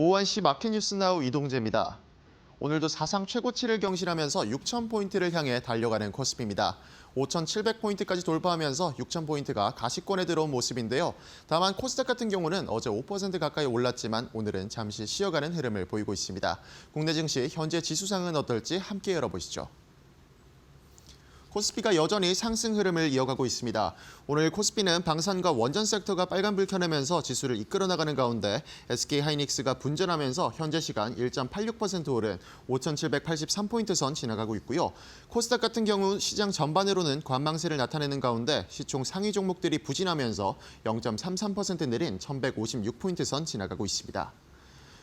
오후 1시 마켓뉴스나우 이동재입니다. 오늘도 사상 최고치를 경신하면서 6,000포인트를 향해 달려가는 코스피입니다. 5,700포인트까지 돌파하면서 6,000포인트가 가시권에 들어온 모습인데요. 다만 코스닥 같은 경우는 어제 5% 가까이 올랐지만 오늘은 잠시 쉬어가는 흐름을 보이고 있습니다. 국내 증시 현재 지수상은 어떨지 함께 열어보시죠. 코스피가 여전히 상승 흐름을 이어가고 있습니다. 오늘 코스피는 방산과 원전 섹터가 빨간불 켜내면서 지수를 이끌어 나가는 가운데 SK하이닉스가 분전하면서 현재 시간 1.86% 오른 5,783포인트 선 지나가고 있고요. 코스닥 같은 경우 시장 전반으로는 관망세를 나타내는 가운데 시총 상위 종목들이 부진하면서 0.33% 내린 1,156포인트 선 지나가고 있습니다.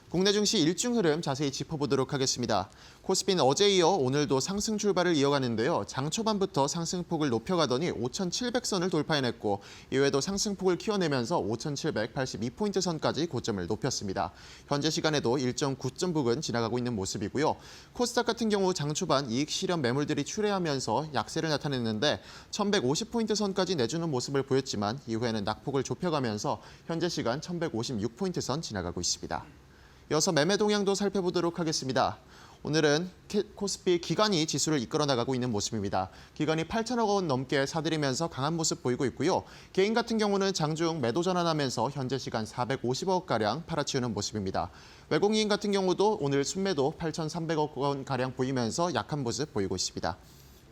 국내 증시 일중 흐름 자세히 짚어보도록 하겠습니다. 코스피는 어제 이어 오늘도 상승 출발을 이어가는데요. 장 초반부터 상승폭을 높여가더니 5,700선을 돌파해냈고 이외에도 상승폭을 키워내면서 5,782포인트 선까지 고점을 높였습니다. 현재 시간에도 1.9점 부근 지나가고 있는 모습이고요. 코스닥 같은 경우 장 초반 이익 실현 매물들이 출회하면서 약세를 나타냈는데 1,150포인트 선까지 내주는 모습을 보였지만 이후에는 낙폭을 좁혀가면서 현재 시간 1,156포인트 선 지나가고 있습니다. 이어서 매매 동향도 살펴보도록 하겠습니다. 오늘은 코스피 기관이 지수를 이끌어 나가고 있는 모습입니다. 기관이 8천억 원 넘게 사들이면서 강한 모습 보이고 있고요. 개인 같은 경우는 장중 매도 전환하면서 현재 시간 450억가량 팔아치우는 모습입니다. 외국인 같은 경우도 오늘 순매도 8,300억 원가량 보이면서 약한 모습 보이고 있습니다.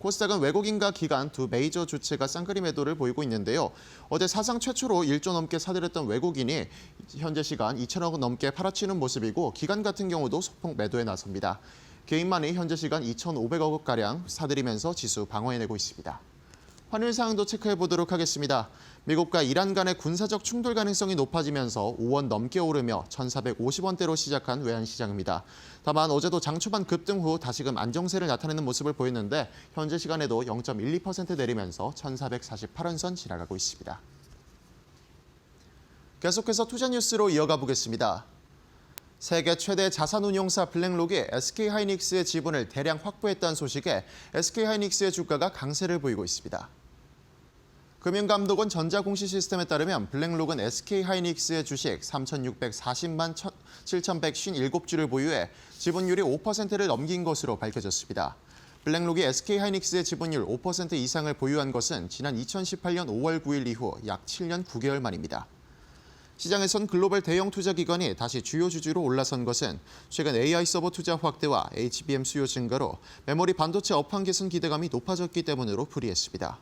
코스닥은 외국인과 기관 두 메이저 주체가 쌍끌이 매도를 보이고 있는데요. 어제 사상 최초로 1조 넘게 사들였던 외국인이 현재 시간 2천억 원 넘게 팔아치는 모습이고 기관 같은 경우도 소폭 매도에 나섭니다. 개인만이 현재 시간 2,500억가량 사들이면서 지수 방어해내고 있습니다. 환율 상황도 체크해 보도록 하겠습니다. 미국과 이란 간의 군사적 충돌 가능성이 높아지면서 5원 넘게 오르며 1,450원대로 시작한 외환시장입니다. 다만 어제도 장 초반 급등 후 다시금 안정세를 나타내는 모습을 보였는데 현재 시간에도 0.12% 내리면서 1,448원 선 지나가고 있습니다. 계속해서 투자 뉴스로 이어가 보겠습니다. 세계 최대 자산운용사 블랙록이 SK하이닉스의 지분을 대량 확보했다는 소식에 SK하이닉스의 주가가 강세를 보이고 있습니다. 금융감독원 전자공시시스템에 따르면 블랙록은 SK하이닉스의 주식 3,640만 7,157주를 보유해 지분율이 5%를 넘긴 것으로 밝혀졌습니다. 블랙록이 SK하이닉스의 지분율 5% 이상을 보유한 것은 지난 2018년 5월 9일 이후 약 7년 9개월 만입니다. 시장에선 글로벌 대형 투자기관이 다시 주요 주주로 올라선 것은 최근 AI 서버 투자 확대와 HBM 수요 증가로 메모리 반도체 업황 개선 기대감이 높아졌기 때문으로 불이했습니다.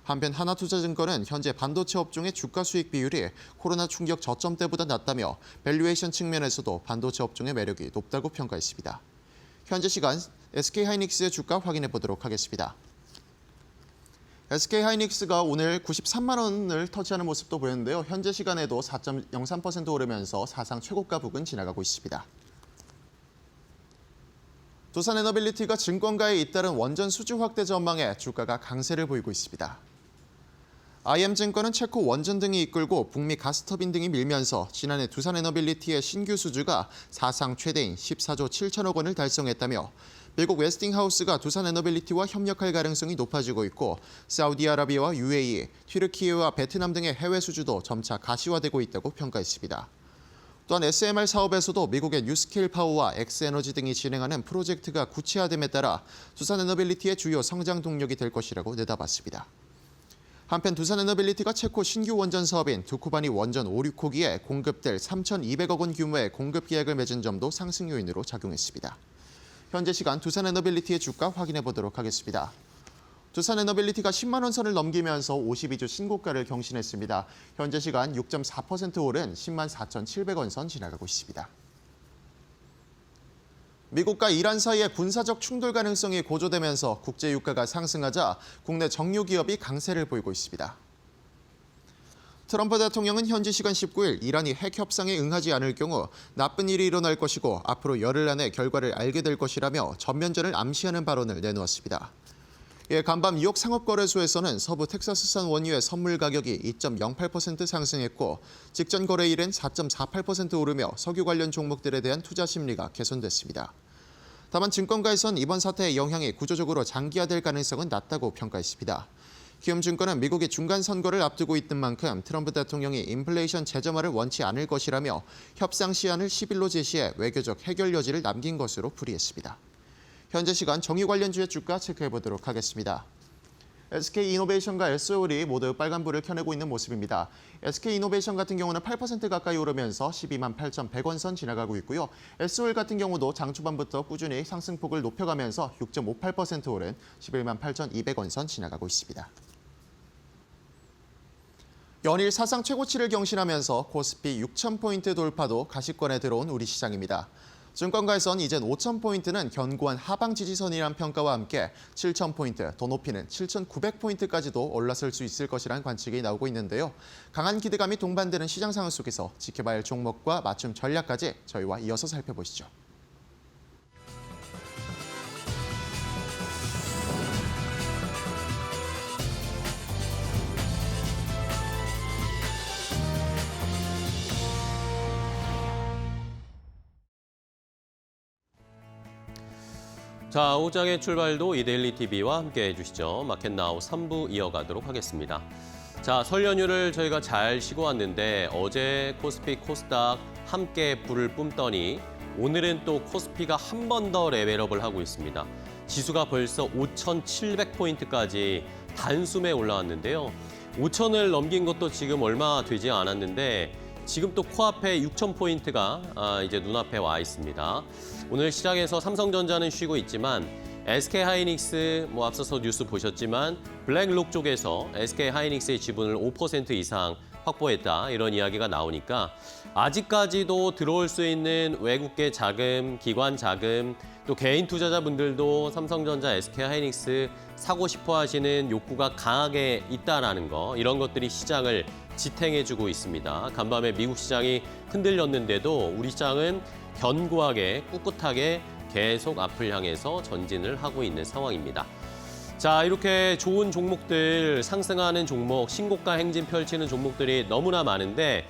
한편 하나투자증권은 현재 반도체 업종의 주가 수익 비율이 코로나 충격 저점 때보다 낮다며 밸류에이션 측면에서도 반도체 업종의 매력이 높다고 평가했습니다. 현재 시간 SK하이닉스의 주가 확인해 보도록 하겠습니다. SK하이닉스가 오늘 93만 원을 터치하는 모습도 보였는데요. 현재 시간에도 4.03% 오르면서 사상 최고가 부근 지나가고 있습니다. 두산에너빌리티가 증권가에 잇따른 원전 수주 확대 전망에 주가가 강세를 보이고 있습니다. IM증권은 체코 원전 등이 이끌고 북미 가스터빈 등이 밀면서 지난해 두산에너빌리티의 신규 수주가 사상 최대인 14조 7천억 원을 달성했다며 미국 웨스팅하우스가 두산에너빌리티와 협력할 가능성이 높아지고 있고 사우디아라비아와 UAE, 튀르키예와 베트남 등의 해외 수주도 점차 가시화되고 있다고 평가했습니다. 또한 SMR 사업에서도 미국의 뉴스케일 파워와 엑스에너지 등이 진행하는 프로젝트가 구체화됨에 따라 두산에너빌리티의 주요 성장 동력이 될 것이라고 내다봤습니다. 한편 두산에너빌리티가 체코 신규 원전 사업인 두쿠바니 원전 5, 6호기에 공급될 3,200억 원 규모의 공급 계약을 맺은 점도 상승 요인으로 작용했습니다. 현재 시간 두산에너빌리티의 주가 확인해 보도록 하겠습니다. 두산에너빌리티가 10만 원 선을 넘기면서 52주 신고가를 경신했습니다. 현재 시간 6.4% 오른 10만 4,700원 선 지나가고 있습니다. 미국과 이란 사이의 군사적 충돌 가능성이 고조되면서 국제 유가가 상승하자 국내 정유 기업이 강세를 보이고 있습니다. 트럼프 대통령은 현지 시간 19일 이란이 핵 협상에 응하지 않을 경우 나쁜 일이 일어날 것이고 앞으로 열흘 안에 결과를 알게 될 것이라며 전면전을 암시하는 발언을 내놓았습니다. 이에 간밤 뉴욕 상업거래소에서는 서부 텍사스산 원유의 선물 가격이 2.08% 상승했고 직전 거래일은 4.48% 오르며 석유 관련 종목들에 대한 투자 심리가 개선됐습니다. 다만 증권가에선 이번 사태의 영향이 구조적으로 장기화될 가능성은 낮다고 평가했습니다. 키움증권은 미국이 중간 선거를 앞두고 있는 만큼 트럼프 대통령이 인플레이션 재점화를 원치 않을 것이라며 협상 시한을 10일로 제시해 외교적 해결 여지를 남긴 것으로 풀이했습니다. 현재 시간 정유 관련주의 주가 체크해보도록 하겠습니다. SK이노베이션과 SOL이 모두 빨간불을 켜내고 있는 모습입니다. SK이노베이션 같은 경우는 8% 가까이 오르면서 12만 8,100원 선 지나가고 있고요. SOL 같은 경우도 장 초반부터 꾸준히 상승폭을 높여가면서 6.58% 오른 11만 8,200원 선 지나가고 있습니다. 연일 사상 최고치를 경신하면서 코스피 6,000포인트 돌파도 가시권에 들어온 우리 시장입니다. 증권가에선 이젠 5,000포인트는 견고한 하방 지지선이란 평가와 함께 7,000포인트, 더 높이는 7,900포인트까지도 올라설 수 있을 것이란 관측이 나오고 있는데요. 강한 기대감이 동반되는 시장 상황 속에서 지켜봐야 할 종목과 맞춤 전략까지 저희와 이어서 살펴보시죠. 자, 오장의 출발도 이데일리 TV와 함께 해주시죠. 마켓나우 3부 이어가도록 하겠습니다. 자, 설 연휴를 저희가 잘 쉬고 왔는데 어제 코스피, 코스닥 함께 불을 뿜더니 오늘은 또 코스피가 한 번 더 레벨업을 하고 있습니다. 지수가 벌써 5,700포인트까지 단숨에 올라왔는데요. 5,000을 넘긴 것도 지금 얼마 되지 않았는데 지금 또 코앞에 6,000포인트가 이제 눈앞에 와 있습니다. 오늘 시장에서 삼성전자는 쉬고 있지만 SK하이닉스 앞서서 뉴스 보셨지만 블랙록 쪽에서 SK하이닉스의 지분을 5% 이상 확보했다 이런 이야기가 나오니까 아직까지도 들어올 수 있는 외국계 자금, 기관 자금, 또 개인 투자자분들도 삼성전자, SK하이닉스 사고 싶어 하시는 욕구가 강하게 있다라는 거 이런 것들이 시장을 지탱해주고 있습니다. 간밤에 미국 시장이 흔들렸는데도 우리 시장은 견고하게 꿋꿋하게 계속 앞을 향해서 전진을 하고 있는 상황입니다. 자, 이렇게 좋은 종목들, 상승하는 종목, 신고가 행진 펼치는 종목들이 너무나 많은데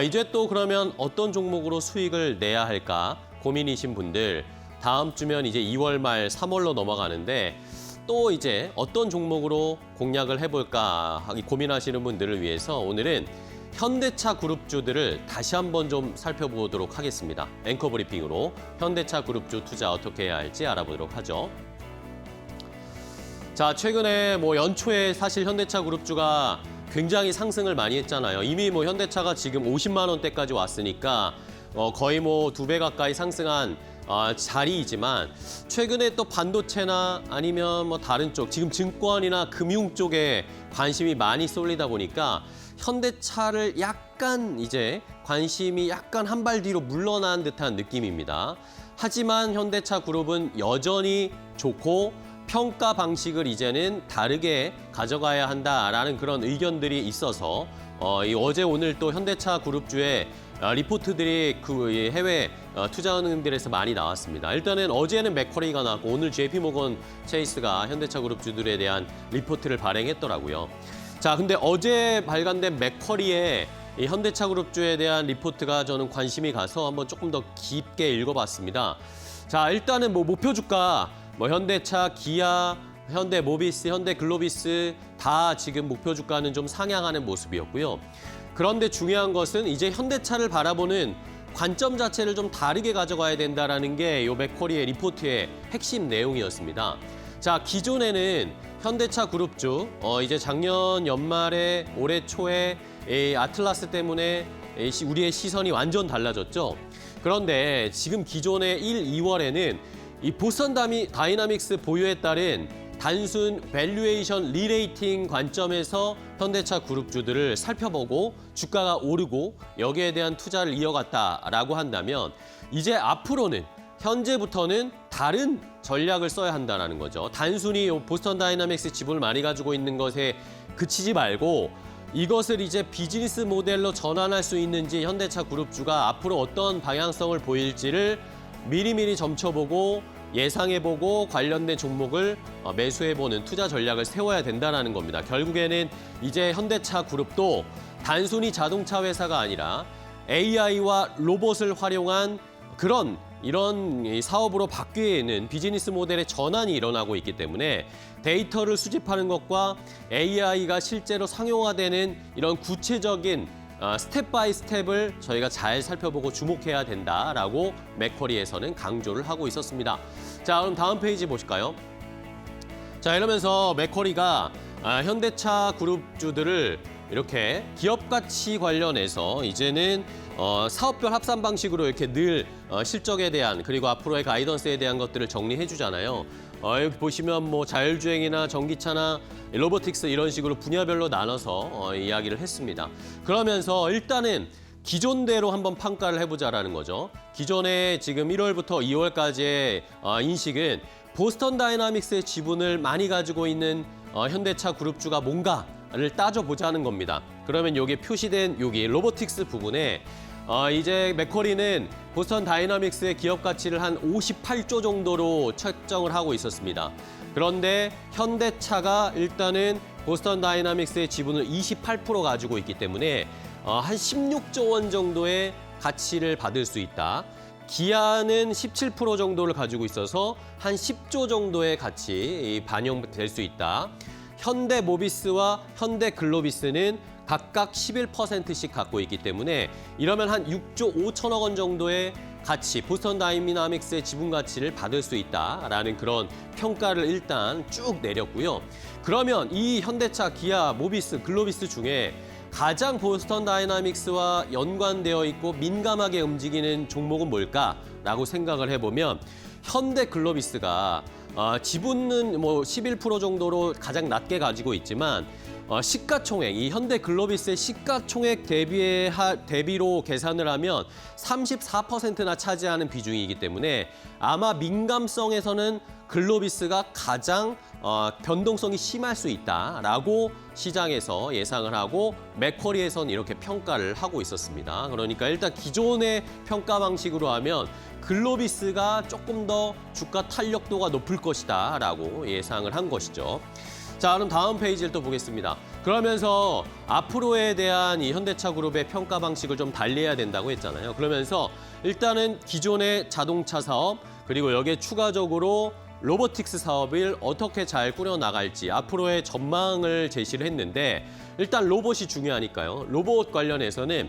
이제 또 그러면 어떤 종목으로 수익을 내야 할까 고민이신 분들 다음 주면 이제 2월 말 3월로 넘어가는데 또 이제 어떤 종목으로 공략을 해볼까 고민하시는 분들을 위해서 오늘은 현대차 그룹주들을 다시 한번 좀 살펴보도록 하겠습니다. 앵커 브리핑으로 현대차 그룹주 투자 어떻게 해야 할지 알아보도록 하죠. 자, 최근에 연초에 사실 현대차 그룹주가 굉장히 상승을 많이 했잖아요. 이미 현대차가 지금 50만 원대까지 왔으니까 거의 2배 가까이 상승한 자리이지만 최근에 또 반도체나 아니면 다른 쪽 지금 증권이나 금융 쪽에 관심이 많이 쏠리다 보니까 현대차를 약간 이제 관심이 약간 한 발 뒤로 물러난 듯한 느낌입니다. 하지만 현대차 그룹은 여전히 좋고 평가 방식을 이제는 다르게 가져가야 한다라는 그런 의견들이 있어서 어제 오늘 또 현대차 그룹주의 리포트들이 해외 투자은행들에서 많이 나왔습니다. 일단은 어제는 맥쿼리가 나왔고 오늘 JP모건 체이스가 현대차 그룹주들에 대한 리포트를 발행했더라고요. 자, 근데 어제 발간된 맥쿼리의 이 현대차 그룹주에 대한 리포트가 저는 관심이 가서 한번 조금 더 깊게 읽어봤습니다. 자, 일단은 목표 주가 현대차, 기아, 현대모비스, 현대글로비스 다 지금 목표 주가는 좀 상향하는 모습이었고요. 그런데 중요한 것은 이제 현대차를 바라보는 관점 자체를 좀 다르게 가져가야 된다라는 게 이 맥쿼리의 리포트의 핵심 내용이었습니다. 자, 기존에는 현대차 그룹주 이제 작년 연말에 올해 초에 이 아틀라스 때문에 우리의 시선이 완전 달라졌죠. 그런데 지금 기존의 1, 2월에는 이 보스턴 다이나믹스 보유에 따른 단순 밸류에이션 리레이팅 관점에서 현대차 그룹주들을 살펴보고 주가가 오르고 여기에 대한 투자를 이어갔다라고 한다면 이제 앞으로는 현재부터는 다른 전략을 써야 한다는 거죠. 단순히 보스턴 다이나믹스 지분을 많이 가지고 있는 것에 그치지 말고 이것을 이제 비즈니스 모델로 전환할 수 있는지 현대차 그룹주가 앞으로 어떤 방향성을 보일지를 미리미리 점쳐보고 예상해보고 관련된 종목을 매수해보는 투자 전략을 세워야 된다는 겁니다. 결국에는 이제 현대차 그룹도 단순히 자동차 회사가 아니라 AI와 로봇을 활용한 그런 이런 이 사업으로 바뀌는 비즈니스 모델의 전환이 일어나고 있기 때문에 데이터를 수집하는 것과 AI가 실제로 상용화되는 이런 구체적인 스텝 바이 스텝을 저희가 잘 살펴보고 주목해야 된다라고 맥쿼리에서는 강조를 하고 있었습니다. 자, 그럼 다음 페이지 보실까요? 자, 이러면서 맥쿼리가 현대차 그룹주들을 이렇게 기업 가치 관련해서 이제는 사업별 합산 방식으로 이렇게 늘 실적에 대한 그리고 앞으로의 가이던스에 대한 것들을 정리해 주잖아요. 여기 보시면 뭐 자율주행이나 전기차나 로보틱스 이런 식으로 분야별로 나눠서 이야기를 했습니다. 그러면서 일단은 기존대로 한번 평가를 해보자라는 거죠. 기존에 지금 1월부터 2월까지의 인식은 보스턴 다이나믹스의 지분을 많이 가지고 있는 현대차 그룹주가 뭔가를 따져보자는 겁니다. 그러면 여기 표시된 여기 로보틱스 부분에 이제 맥쿼리는 보스턴 다이나믹스의 기업 가치를 한 58조 정도로 책정을 하고 있었습니다. 그런데 현대차가 일단은 보스턴 다이나믹스의 지분을 28% 가지고 있기 때문에 한 16조 원 정도의 가치를 받을 수 있다. 기아는 17% 정도를 가지고 있어서 한 10조 정도의 가치 반영될 수 있다. 현대모비스와 현대글로비스는 각각 11%씩 갖고 있기 때문에 이러면 한 6조 5천억 원 정도의 가치, 보스턴 다이나믹스의 지분 가치를 받을 수 있다라는 그런 평가를 일단 쭉 내렸고요. 그러면 이 현대차, 기아, 모비스, 글로비스 중에 가장 보스턴 다이나믹스와 연관되어 있고 민감하게 움직이는 종목은 뭘까라고 생각을 해보면 현대글로비스가 지분은 뭐 11% 정도로 가장 낮게 가지고 있지만 시가총액, 이 현대글로비스의 시가총액 대비로 계산을 하면 34%나 차지하는 비중이기 때문에 아마 민감성에서는 글로비스가 가장 변동성이 심할 수 있다라고 시장에서 예상을 하고 맥쿼리에서는 이렇게 평가를 하고 있었습니다. 그러니까 일단 기존의 평가 방식으로 하면 글로비스가 조금 더 주가 탄력도가 높을 것이다라고 예상을 한 것이죠. 자, 그럼 다음 페이지를 또 보겠습니다. 그러면서 앞으로에 대한 이 현대차 그룹의 평가 방식을 좀 달리해야 된다고 했잖아요. 그러면서 일단은 기존의 자동차 사업 그리고 여기에 추가적으로 로보틱스 사업을 어떻게 잘 꾸려나갈지 앞으로의 전망을 제시를 했는데 일단 로봇이 중요하니까요. 로봇 관련해서는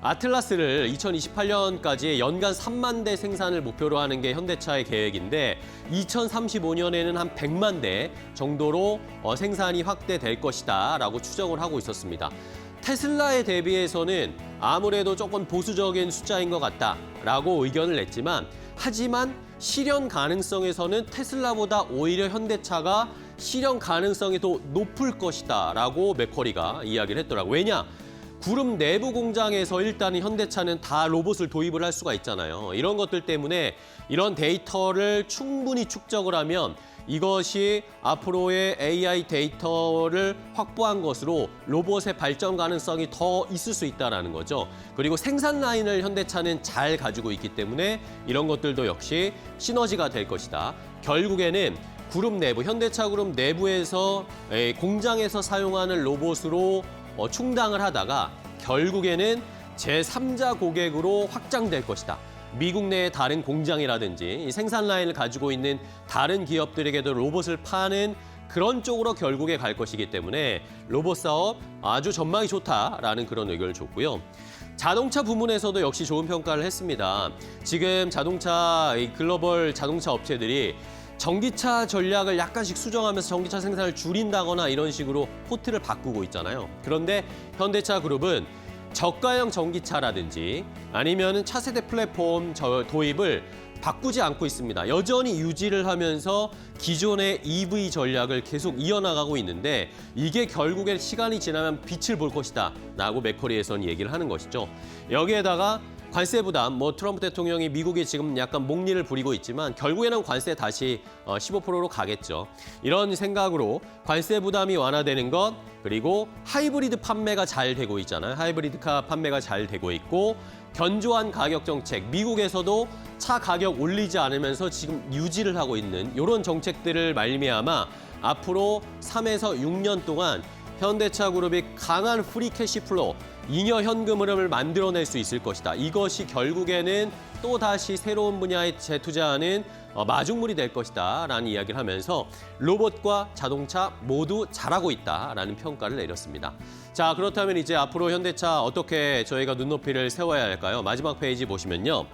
아틀라스를 2028년까지 연간 3만 대 생산을 목표로 하는 게 현대차의 계획인데 2035년에는 한 100만 대 정도로 생산이 확대될 것이다 라고 추정을 하고 있었습니다. 테슬라에 대비해서는 아무래도 조금 보수적인 숫자인 것 같다라고 의견을 냈지만 하지만 실현 가능성에서는 테슬라보다 오히려 현대차가 실현 가능성이 더 높을 것이다라고 맥쿼리가 이야기를 했더라고요. 왜냐? 그룹 내부 공장에서 일단 현대차는 다 로봇을 도입을 할 수가 있잖아요. 이런 것들 때문에 이런 데이터를 충분히 축적을 하면 이것이 앞으로의 AI 데이터를 확보한 것으로 로봇의 발전 가능성이 더 있을 수 있다는 거죠. 그리고 생산 라인을 현대차는 잘 가지고 있기 때문에 이런 것들도 역시 시너지가 될 것이다. 결국에는 그룹 내부, 현대차 그룹 내부에서 공장에서 사용하는 로봇으로 충당을 하다가 결국에는 제3자 고객으로 확장될 것이다. 미국 내의 다른 공장이라든지 이 생산 라인을 가지고 있는 다른 기업들에게도 로봇을 파는 그런 쪽으로 결국에 갈 것이기 때문에 로봇 사업 아주 전망이 좋다라는 그런 의견을 줬고요. 자동차 부문에서도 역시 좋은 평가를 했습니다. 지금 자동차, 이 글로벌 자동차 업체들이 전기차 전략을 약간씩 수정하면서 전기차 생산을 줄인다거나 이런 식으로 포트를 바꾸고 있잖아요. 그런데 현대차 그룹은 저가형 전기차라든지 아니면 차세대 플랫폼 도입을 바꾸지 않고 있습니다. 여전히 유지를 하면서 기존의 EV 전략을 계속 이어나가고 있는데 이게 결국엔 시간이 지나면 빛을 볼 것이다 라고 맥쿼리에서는 얘기를 하는 것이죠. 여기에다가 관세 부담, 트럼프 대통령이 미국이 지금 약간 목리를 부리고 있지만 결국에는 관세 다시 15%로 가겠죠. 이런 생각으로 관세 부담이 완화되는 것, 그리고 하이브리드 판매가 잘 되고 있잖아요. 하이브리드카 판매가 잘 되고 있고 견조한 가격 정책, 미국에서도 차 가격 올리지 않으면서 지금 유지를 하고 있는 이런 정책들을 말미암아 앞으로 3에서 6년 동안 현대차 그룹이 강한 프리 캐시 플로우, 잉여 현금 흐름을 만들어낼 수 있을 것이다. 이것이 결국에는 또다시 새로운 분야에 재투자하는 마중물이 될 것이다 라는 이야기를 하면서 로봇과 자동차 모두 잘하고 있다라는 평가를 내렸습니다. 자, 그렇다면 이제 앞으로 현대차 어떻게 저희가 눈높이를 세워야 할까요? 마지막 페이지 보시면요.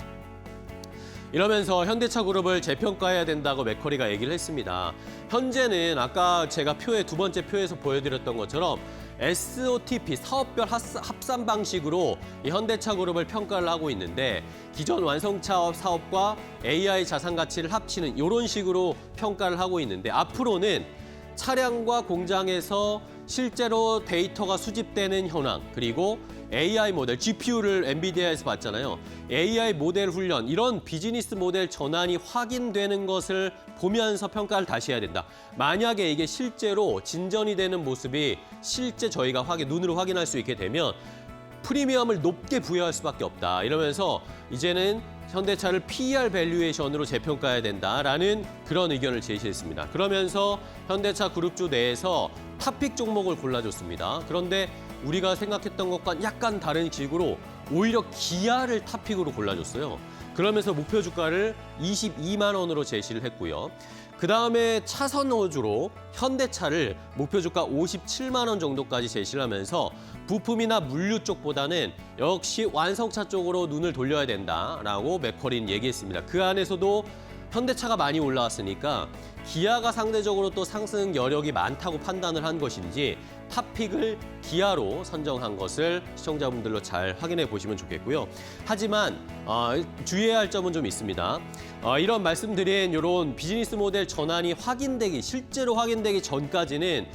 이러면서 현대차 그룹을 재평가해야 된다고 맥커리가 얘기를 했습니다. 현재는 아까 제가 두 번째 표에서 보여드렸던 것처럼 SOTP, 사업별 합산 방식으로 이 현대차 그룹을 평가를 하고 있는데 기존 완성차 사업과 AI 자산 가치를 합치는 이런 식으로 평가를 하고 있는데 앞으로는 차량과 공장에서 실제로 데이터가 수집되는 현황, 그리고 AI 모델, GPU를 엔비디아에서 봤잖아요. AI 모델 훈련, 이런 비즈니스 모델 전환이 확인되는 것을 보면서 평가를 다시 해야 된다. 만약에 이게 실제로 진전이 되는 모습이 실제 저희가 눈으로 확인할 수 있게 되면 프리미엄을 높게 부여할 수밖에 없다. 이러면서 이제는 현대차를 PER 밸류에이션으로 재평가해야 된다라는 그런 의견을 제시했습니다. 그러면서 현대차 그룹주 내에서 탑픽 종목을 골라줬습니다. 그런데 우리가 생각했던 것과 약간 다른 식으로 오히려 기아를 탑픽으로 골라줬어요. 그러면서 목표 주가를 22만 원으로 제시를 했고요. 그다음에 차선 호주로 현대차를 목표 주가 57만 원 정도까지 제시를 하면서 부품이나 물류 쪽보다는 역시 완성차 쪽으로 눈을 돌려야 된다라고 맥커리는 얘기했습니다. 그 안에서도 현대차가 많이 올라왔으니까 기아가 상대적으로 또 상승 여력이 많다고 판단을 한 것인지 탑픽을 기아로 선정한 것을 시청자분들로 잘 확인해 보시면 좋겠고요. 하지만 주의해야 할 점은 좀 있습니다. 이런 말씀드린 이런 비즈니스 모델 전환이 실제로 확인되기 전까지는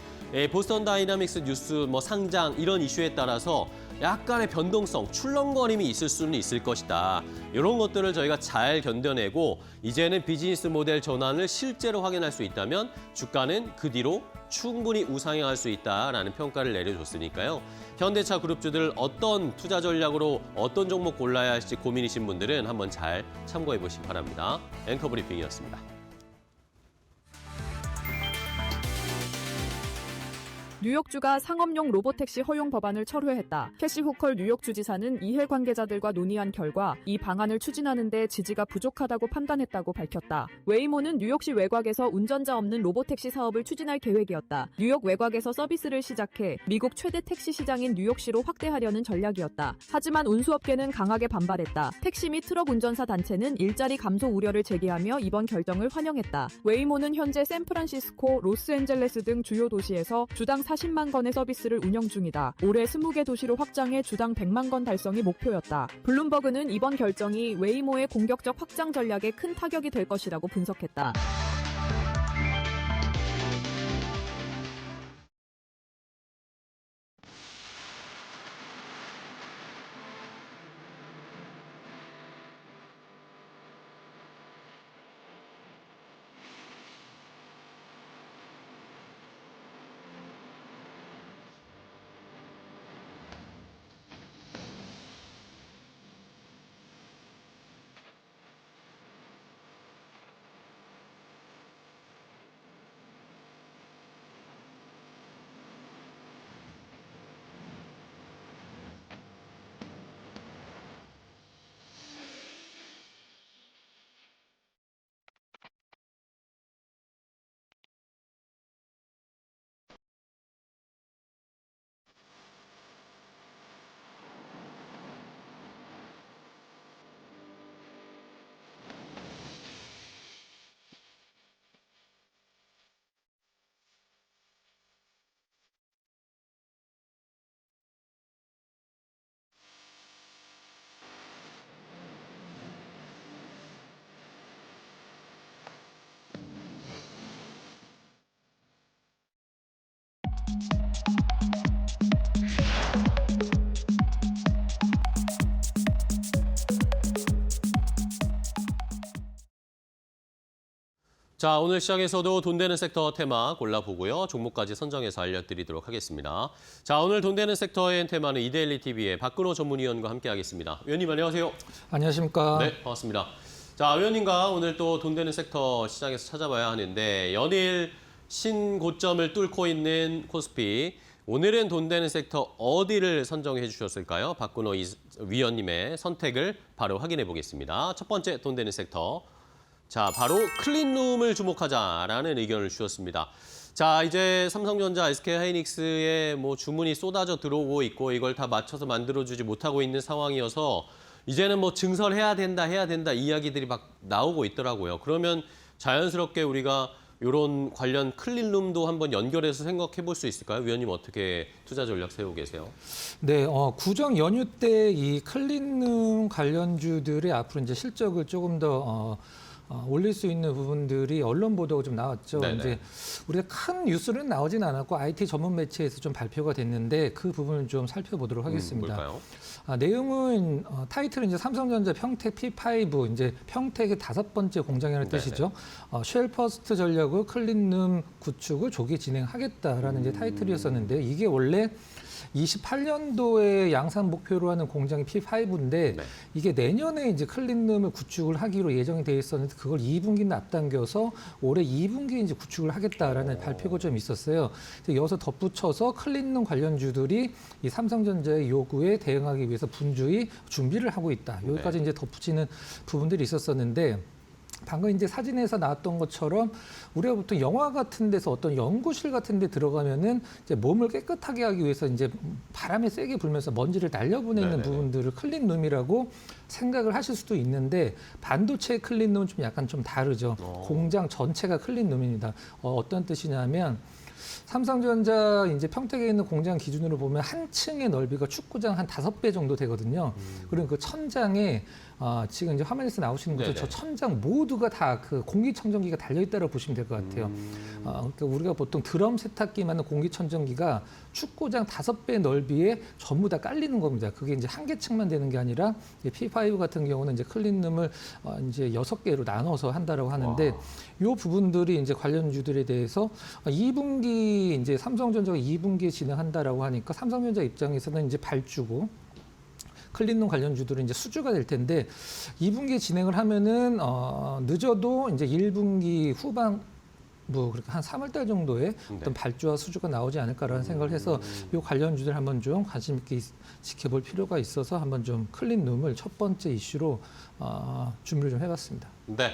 보스턴 다이나믹스 뉴스 상장 이런 이슈에 따라서 약간의 변동성, 출렁거림이 있을 수는 있을 것이다. 이런 것들을 저희가 잘 견뎌내고 이제는 비즈니스 모델 전환을 실제로 확인할 수 있다면 주가는 그 뒤로 충분히 우상향할 수 있다라는 평가를 내려줬으니까요. 현대차 그룹주들 어떤 투자 전략으로 어떤 종목 골라야 할지 고민이신 분들은 한번 잘 참고해 보시기 바랍니다. 앵커 브리핑이었습니다. 뉴욕주가 상업용 로보택시 허용 법안을 철회했다. 캐시 호컬 뉴욕주 지사는 이해 관계자들과 논의한 결과 이 방안을 추진하는 데 지지가 부족하다고 판단했다고 밝혔다. 웨이모는 뉴욕시 외곽에서 운전자 없는 로보택시 사업을 추진할 계획이었다. 뉴욕 외곽에서 서비스를 시작해 미국 최대 택시 시장인 뉴욕시로 확대하려는 전략이었다. 하지만 운수업계는 강하게 반발했다. 택시 및 트럭 운전사 단체는 일자리 감소 우려를 제기하며 이번 결정을 환영했다. 웨이모는 현재 샌프란시스코, 로스앤젤레스 등 주요 도시에서 주당 40만 건의 서비스를 운영 중이다. 올해 20개 도시로 확장해 주당 100만 건 달성이 목표였다. 블룸버그는 이번 결정이 웨이모의 공격적 확장 전략에 큰 타격이 될 것이라고 분석했다. 자, 오늘 시장에서도 돈 되는 섹터 테마 골라보고요. 종목까지 선정해서 알려드리도록 하겠습니다. 자, 오늘 돈 되는 섹터의 테마는 이데일리 TV의 박근호 전문위원과 함께하겠습니다. 위원님 안녕하세요. 안녕하십니까. 네, 반갑습니다. 자, 위원님과 오늘 또 돈 되는 섹터 시장에서 찾아봐야 하는데 연일 신고점을 뚫고 있는 코스피 오늘은 돈 되는 섹터 어디를 선정해 주셨을까요? 박근호 위원님의 선택을 바로 확인해 보겠습니다. 첫 번째 돈 되는 섹터. 자, 바로 클린룸을 주목하자라는 의견을 주셨습니다. 자, 이제 삼성전자, SK하이닉스의 뭐 주문이 쏟아져 들어오고 있고 이걸 다 맞춰서 만들어주지 못하고 있는 상황이어서 이제는 뭐 증설해야 된다 이야기들이 막 나오고 있더라고요. 그러면 자연스럽게 우리가 이런 관련 클린룸도 한번 연결해서 생각해 볼 수 있을까요? 위원님 어떻게 투자 전략 세우고 계세요? 네, 구정 연휴 때 이 클린룸 관련주들의 앞으로 이제 실적을 조금 더 올릴 수 있는 부분들이 언론 보도가 좀 나왔죠. 네네. 이제 우리가 큰 뉴스는 나오진 않았고 IT 전문 매체에서 좀 발표가 됐는데 그 부분을 좀 살펴보도록 하겠습니다. 뭘까요? 내용은 타이틀은 이제 삼성전자 평택 P5 이제 평택의 5번째 공장이라는 네네. 뜻이죠. 쉘퍼스트 전략으로 클린룸 구축을 조기 진행하겠다라는 이제 타이틀이었었는데 이게 원래 28년도에 양산 목표로 하는 공장이 P5인데 네. 이게 내년에 이제 클린룸을 구축을 하기로 예정이 돼 있었는데 그걸 2분기는 앞당겨서 올해 2분기에 이제 구축을 하겠다라는 발표가 좀 있었어요. 여기서 덧붙여서 클린룸 관련주들이 이 삼성전자의 요구에 대응하기 위해서 분주히 준비를 하고 있다. 여기까지 이제 덧붙이는 부분들이 있었었는데 방금 이제 사진에서 나왔던 것처럼 우리가 보통 영화 같은 데서 어떤 연구실 같은 데 들어가면은 이제 몸을 깨끗하게 하기 위해서 이제 바람이 세게 불면서 먼지를 날려보내는 네네네. 부분들을 클린룸이라고 생각을 하실 수도 있는데 반도체 클린룸은 좀 약간 좀 다르죠. 공장 전체가 클린룸입니다. 어떤 뜻이냐면 삼성전자 이제 평택에 있는 공장 기준으로 보면 한 층의 넓이가 축구장 한 5배 정도 되거든요. 그리고 그 천장에 지금 이제 화면에서 나오시는 것처럼 저 천장 모두가 다 그 공기청정기가 달려있다고 보시면 될 것 같아요. 그러니까 우리가 보통 드럼 세탁기만한 공기청정기가 축구장 5배 넓이에 전부 다 깔리는 겁니다. 그게 이제 한 개 층만 되는 게 아니라 P5 같은 경우는 이제 클린룸을 이제 6개로 나눠서 한다라고 하는데 이 부분들이 이제 관련주들에 대해서 2분기 이제 삼성전자가 2분기에 진행한다라고 하니까 삼성전자 입장에서는 이제 발주고 클린룸 관련주들은 이제 수주가 될 텐데 2분기에 진행을 하면은 늦어도 이제 1분기 후반 그렇게 한 3월달 정도에 어떤 발주와 수주가 나오지 않을까라는 생각을 해서 이 관련주들 한번 좀 관심 있게 지켜볼 필요가 있어서 한번 좀 클린룸을 첫 번째 이슈로 준비를 좀 해봤습니다. 네.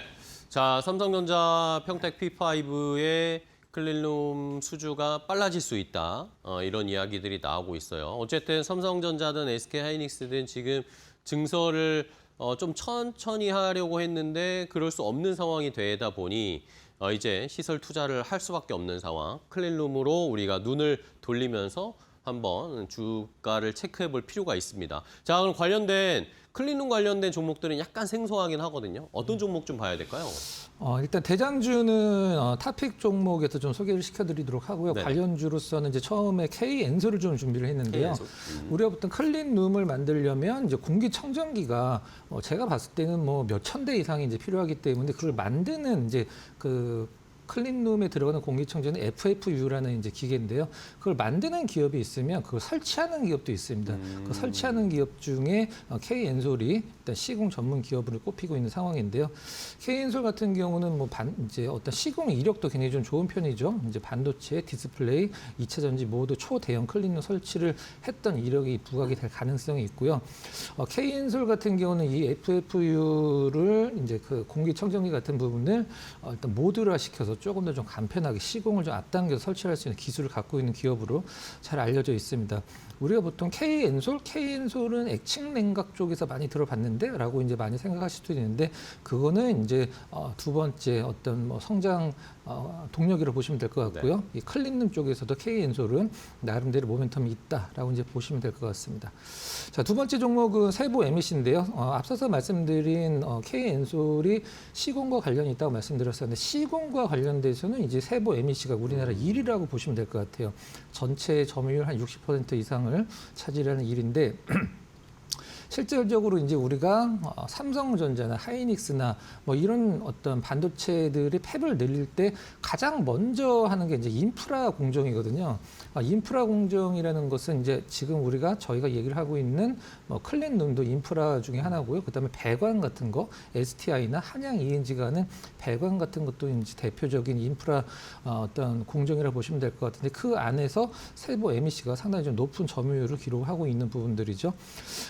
자, 삼성전자 평택 P5의 클린룸 수주가 빨라질 수 있다. 이런 이야기들이 나오고 있어요. 어쨌든 삼성전자든 SK하이닉스든 지금 증설을 좀 천천히 하려고 했는데 그럴 수 없는 상황이 되다 보니 이제 시설 투자를 할 수밖에 없는 상황. 클린룸으로 우리가 눈을 돌리면서 한번 주가를 체크해 볼 필요가 있습니다. 자, 그럼 클린룸 관련된 종목들은 약간 생소하긴 하거든요. 어떤 종목 좀 봐야 될까요? 일단 대장주는 탑픽 종목에서 좀 소개를 시켜드리도록 하고요. 네네. 관련주로서는 이제 처음에 K-엔솔을 좀 준비를 했는데요. 우리가 보통 클린룸을 만들려면 이제 공기청정기가 제가 봤을 때는 뭐 몇천 대 이상이 이제 필요하기 때문에 그걸 만드는 이제 그 클린룸에 들어가는 공기청정기는 FFU라는 이제 기계인데요. 그걸 만드는 기업이 있으면 그걸 설치하는 기업도 있습니다. 그 설치하는 기업 중에 K-엔솔이 일단 시공 전문 기업으로 꼽히고 있는 상황인데요. K-엔솔 같은 경우는 뭐 이제 어떤 시공 이력도 굉장히 좀 좋은 편이죠. 이제 반도체, 디스플레이, 2차 전지 모두 초대형 클린룸 설치를 했던 이력이 부각이 될 가능성이 있고요. K-엔솔 같은 경우는 이 FFU를 이제 그 공기청정기 같은 부분을 일단 모듈화 시켜서 조금 더 좀 간편하게 시공을 좀 앞당겨서 설치할 수 있는 기술을 갖고 있는 기업으로 잘 알려져 있습니다. 우리가 보통 K-엔솔은 액칭 냉각 쪽에서 많이 들어봤는데 라고 이제 많이 생각하실 수도 있는데 그거는 이제 두 번째 어떤 뭐 성장 동력이라고 보시면 될 것 같고요. 네. 이 클린룸 쪽에서도 K-엔솔은 나름대로 모멘텀이 있다라고 이제 보시면 될 것 같습니다. 자, 두 번째 종목은 세보 MEC인데요. 앞서서 말씀드린 K-엔솔이 시공과 관련이 있다고 말씀드렸었는데 시공과 관련돼서는 이제 세보 MEC가 우리나라 1위라고 보시면 될 것 같아요. 전체 점유율 한 60% 이상을 차지하는 일인데 실질적으로 이제 우리가 삼성전자나 하이닉스나 뭐 이런 어떤 반도체들이 팹을 늘릴 때 가장 먼저 하는 게 이제 인프라 공정이거든요. 인프라 공정이라는 것은 이제 지금 저희가 얘기를 하고 있는 뭐 클린룸도 인프라 중에 하나고요. 그다음에 배관 같은 거, STI나 한양 ENG가 하는 배관 같은 것도 이제 대표적인 인프라 어떤 공정이라고 보시면 될 것 같은데 그 안에서 세보 MEC가 상당히 좀 높은 점유율을 기록하고 있는 부분들이죠.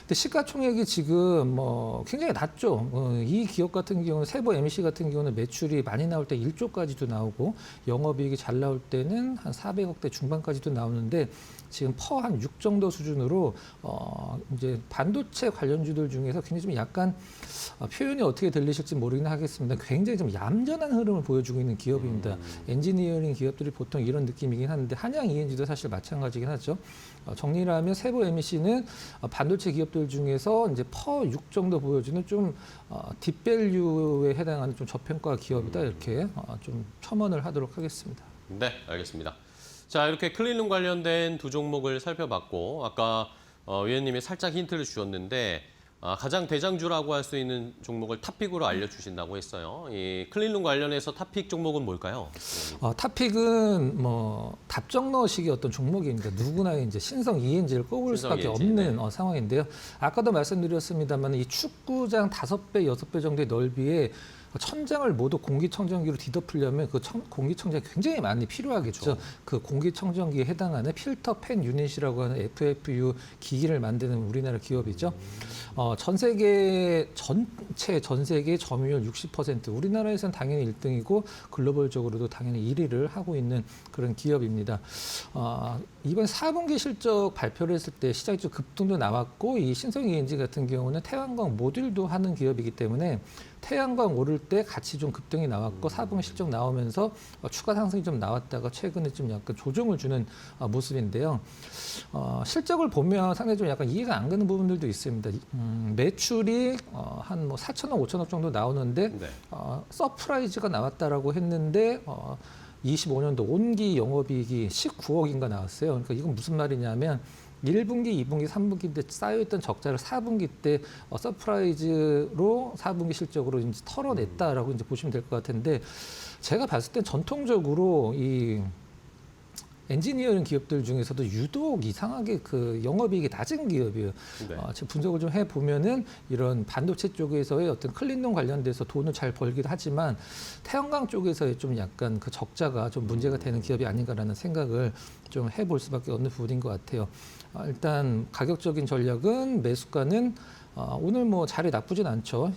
근데 시가총액이 지금 뭐 굉장히 낮죠. 이 기업 같은 경우는 세보 MEC 같은 경우는 매출이 많이 나올 때 1조까지도 나오고 영업이익이 잘 나올 때는 한 400억대 중반까지도 나오는데 지금 퍼 한 6 정도 수준으로 이제 반도체 관련주들 중에서 굉장히 좀 약간 표현이 어떻게 들리실지 모르긴 하겠습니다. 굉장히 좀 얌전한 흐름을 보여주고 있는 기업입니다. 엔지니어링 기업들이 보통 이런 느낌이긴 한데 한양 ENG도 사실 마찬가지긴 하죠. 정리를 하면 세보 MEC는 반도체 기업들 중에서 이제 퍼 6 정도 보여주는 좀 딥밸류에 해당하는 좀 저평가 기업이다 이렇게 좀 첨언을 하도록 하겠습니다. 네, 알겠습니다. 자, 이렇게 클린룸 관련된 두 종목을 살펴봤고 아까 위원님이 살짝 힌트를 주셨는데 가장 대장주라고 할 수 있는 종목을 탑픽으로 알려주신다고 했어요. 이 클린룸 관련해서 탑픽 종목은 뭘까요? 탑픽은 뭐 답정너식의 어떤 종목입니다. 누구나 이제 신성 ENG를 꼽을 수밖에 없는 상황인데요. 아까도 말씀드렸습니다만 이 축구장 5배, 6배 정도의 넓이에 천장을 모두 공기청정기로 뒤덮으려면 그 공기청정기 굉장히 많이 필요하겠죠. 그렇죠. 그 공기청정기에 해당하는 필터 팬 유닛이라고 하는 FFU 기기를 만드는 우리나라 기업이죠. 전 세계 점유율 60%, 우리나라에서는 당연히 1등이고 글로벌적으로도 당연히 1위를 하고 있는 그런 기업입니다. 이번 4분기 실적 발표를 했을 때 시장이 좀 급등도 나왔고 이 신성 ENG 같은 경우는 태양광 모듈도 하는 기업이기 때문에 태양광 오를 때 같이 좀 급등이 나왔고 4분기 실적 나오면서 추가 상승이 좀 나왔다가 최근에 좀 약간 조정을 주는 모습인데요. 실적을 보면 상당히 좀 약간 이해가 안 가는 부분들도 있습니다. 매출이 한 뭐 4천억, 5천억 정도 나오는데 네. 서프라이즈가 나왔다라고 했는데 25년도 온기 영업이익이 19억인가 나왔어요. 그러니까 이건 무슨 말이냐면 1분기, 2분기, 3분기 때 쌓여있던 적자를 4분기 때 서프라이즈로 4분기 실적으로 이제 털어냈다라고 이제 보시면 될 것 같은데 제가 봤을 땐 전통적으로 이 엔지니어링 기업들 중에서도 유독 이상하게 그 영업이익이 낮은 기업이에요. 네. 제 분석을 좀 해보면은 이런 반도체 쪽에서의 어떤 클린룸 관련돼서 돈을 잘 벌기도 하지만 태양광 쪽에서의 좀 약간 그 적자가 좀 문제가 되는 기업이 아닌가라는 생각을 좀 해볼 수밖에 없는 부분인 것 같아요. 일단 가격적인 전략은 매수가는 오늘 뭐 자리 나쁘진 않죠.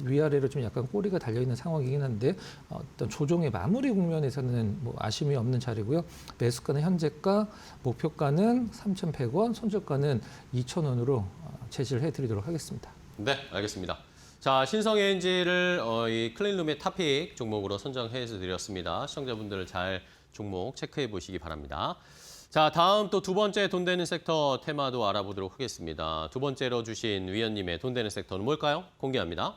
위아래로 좀 약간 꼬리가 달려있는 상황이긴 한데 어떤 조정의 마무리 국면에서는 뭐 아쉬움이 없는 자리고요. 매수가는 현재가, 목표가는 3,100원, 손절가는 2,000원으로 제시를 해드리도록 하겠습니다. 네, 알겠습니다. 자, 신성 ENG를 이 클린룸의 탑픽 종목으로 선정해서 드렸습니다. 시청자분들 잘 종목 체크해 보시기 바랍니다. 자, 다음 또 두 번째 돈 되는 섹터 테마도 알아보도록 하겠습니다. 두 번째로 주신 위원님의 돈 되는 섹터는 뭘까요? 공개합니다.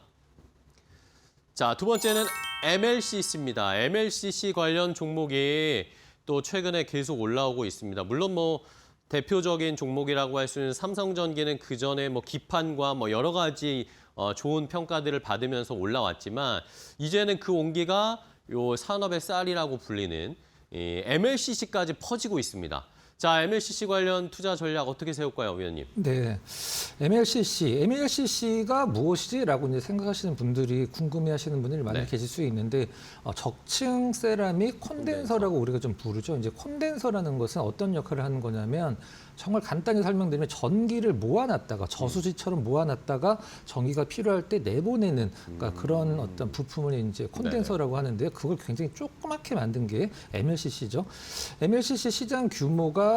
자, 두 번째는 MLCC입니다. MLCC 관련 종목이 또 최근에 계속 올라오고 있습니다. 물론 뭐 대표적인 종목이라고 할 수 있는 삼성전기는 그 전에 뭐 기판과 뭐 여러 가지 좋은 평가들을 받으면서 올라왔지만 이제는 그 온기가 요 산업의 쌀이라고 불리는 이 MLCC까지 퍼지고 있습니다. 자, MLCC 관련 투자 전략 어떻게 세울까요, 위원님? 네, MLCC가 무엇이지라고 이제 생각하시는 분들이 궁금해하시는 분들이 많이 네. 계실 수 있는데 적층 세라믹 콘덴서라고 우리가 좀 부르죠. 이제 콘덴서라는 것은 어떤 역할을 하는 거냐면 정말 간단히 설명드리면 전기를 모아놨다가 저수지처럼 모아놨다가 전기가 필요할 때 내보내는 그러니까 그런 어떤 부품을 이제 콘덴서라고 하는데요. 그걸 굉장히 조그맣게 만든 게 MLCC죠. MLCC 시장 규모가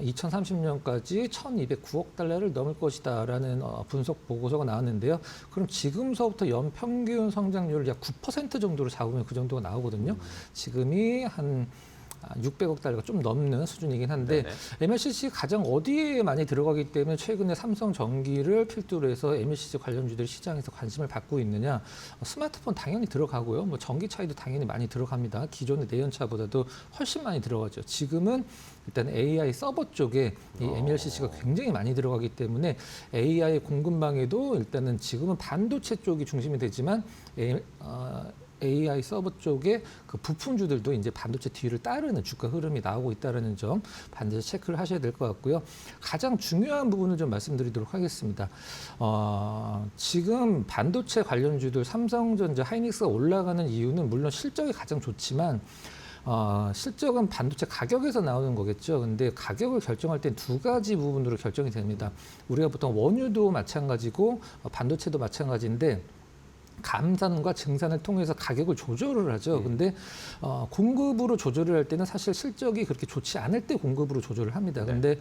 2030년까지 1,209억 달러를 넘을 것이다라는 분석 보고서가 나왔는데요. 그럼 지금서부터 연평균 성장률을 약 9% 정도로 잡으면 그 정도가 나오거든요. 지금이 한 600억 달러가 좀 넘는 수준이긴 한데 네네. MLCC 가장 어디에 많이 들어가기 때문에 최근에 삼성전기를 필두로 해서 MLCC 관련주들이 시장에서 관심을 받고 있느냐. 스마트폰 당연히 들어가고요. 뭐 전기차에도 당연히 많이 들어갑니다. 기존의 내연차보다도 훨씬 많이 들어가죠. 지금은 일단 AI 서버 쪽에 이 MLCC가 굉장히 많이 들어가기 때문에 AI 공급망에도 일단은 지금은 반도체 쪽이 중심이 되지만 AI 서버 쪽에 그 부품주들도 이제 반도체 뒤를 따르는 주가 흐름이 나오고 있다는 점 반드시 체크를 하셔야 될 것 같고요. 가장 중요한 부분을 좀 말씀드리도록 하겠습니다. 지금 반도체 관련주들 삼성전자, 하이닉스가 올라가는 이유는 물론 실적이 가장 좋지만 실적은 반도체 가격에서 나오는 거겠죠. 근데 가격을 결정할 땐 두 가지 부분으로 결정이 됩니다. 우리가 보통 원유도 마찬가지고 반도체도 마찬가지인데 감산과 증산을 통해서 가격을 조절을 하죠. 근데 공급으로 조절을 할 때는 사실 실적이 그렇게 좋지 않을 때 공급으로 조절을 합니다. 근데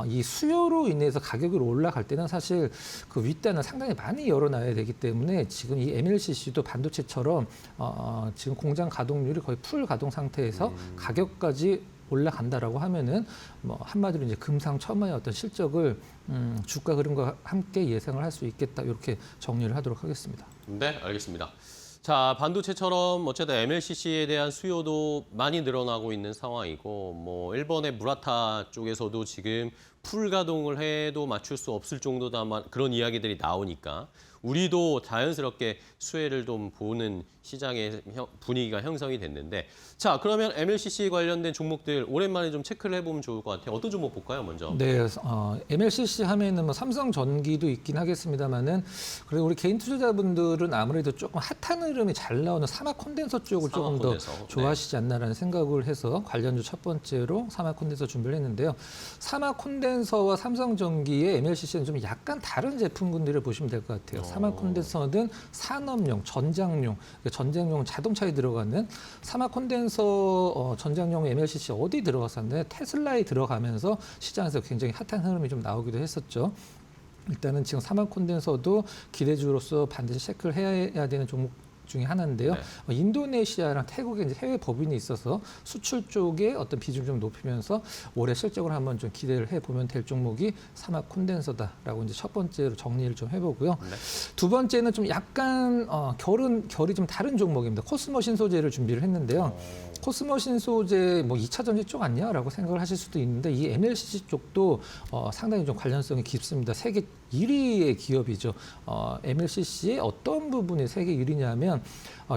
이 수요로 인해서 가격이 올라갈 때는 사실 그 윗단을 상당히 많이 열어놔야 되기 때문에 지금 이 MLCC도 반도체처럼 지금 공장 가동률이 거의 풀 가동 상태에서 가격까지 올라간다라고 하면은 뭐 한마디로 이제 금상첨화의 어떤 실적을 주가 흐름과 함께 예상을 할 수 있겠다 이렇게 정리를 하도록 하겠습니다. 네, 알겠습니다. 자, 반도체처럼 어쨌든 MLCC에 대한 수요도 많이 늘어나고 있는 상황이고, 뭐 일본의 무라타 쪽에서도 지금 풀 가동을 해도 맞출 수 없을 정도다 그런 이야기들이 나오니까 우리도 자연스럽게 수혜를 좀 보는 시장의 분위기가 형성이 됐는데, 자, 그러면 MLCC 관련된 종목들 오랜만에 좀 체크를 해보면 좋을 것 같아요. 어떤 종목 볼까요, 먼저? 네, MLCC 하면은 뭐 삼성전기도 있긴 하겠습니다만은 그리고 우리 개인 투자자분들은 아무래도 조금 핫한 흐름이 잘 나오는 사막 콘덴서 쪽을 조금 더 좋아하시지 않나라는 생각을 해서 관련주 첫 번째로 사막 콘덴서 준비를 했는데요. 사막 콘덴서와 삼성전기의 MLCC는 좀 약간 다른 제품군들을 보시면 될 것 같아요. 사막 콘덴서는 산업용, 전장용, 전장용 자동차에 들어가는 사막 콘덴서 전장용 MLCC 어디 들어갔었나요? 테슬라에 들어가면서 시장에서 굉장히 핫한 흐름이 좀 나오기도 했었죠. 일단은 지금 사막 콘덴서도 기대주로서 반드시 체크를 해야 되는 종목 중에 하나인데요. 네. 인도네시아랑 태국에 이제 해외 법인이 있어서 수출 쪽에 어떤 비중 좀 높이면서 올해 실적을 한번 좀 기대를 해보면 될 종목이 사막 콘덴서다라고 이제 첫 번째로 정리를 좀 해보고요. 네. 두 번째는 좀 약간 결이 좀 다른 종목입니다. 코스모 신소재를 준비를 했는데요. 코스모 신소재 뭐 2차 전지 쪽 아니야라고 생각을 하실 수도 있는데 이 MLCC 쪽도 상당히 좀 관련성이 깊습니다. 세계 1위의 기업이죠. MLCC의 어떤 부분이 세계 1위냐면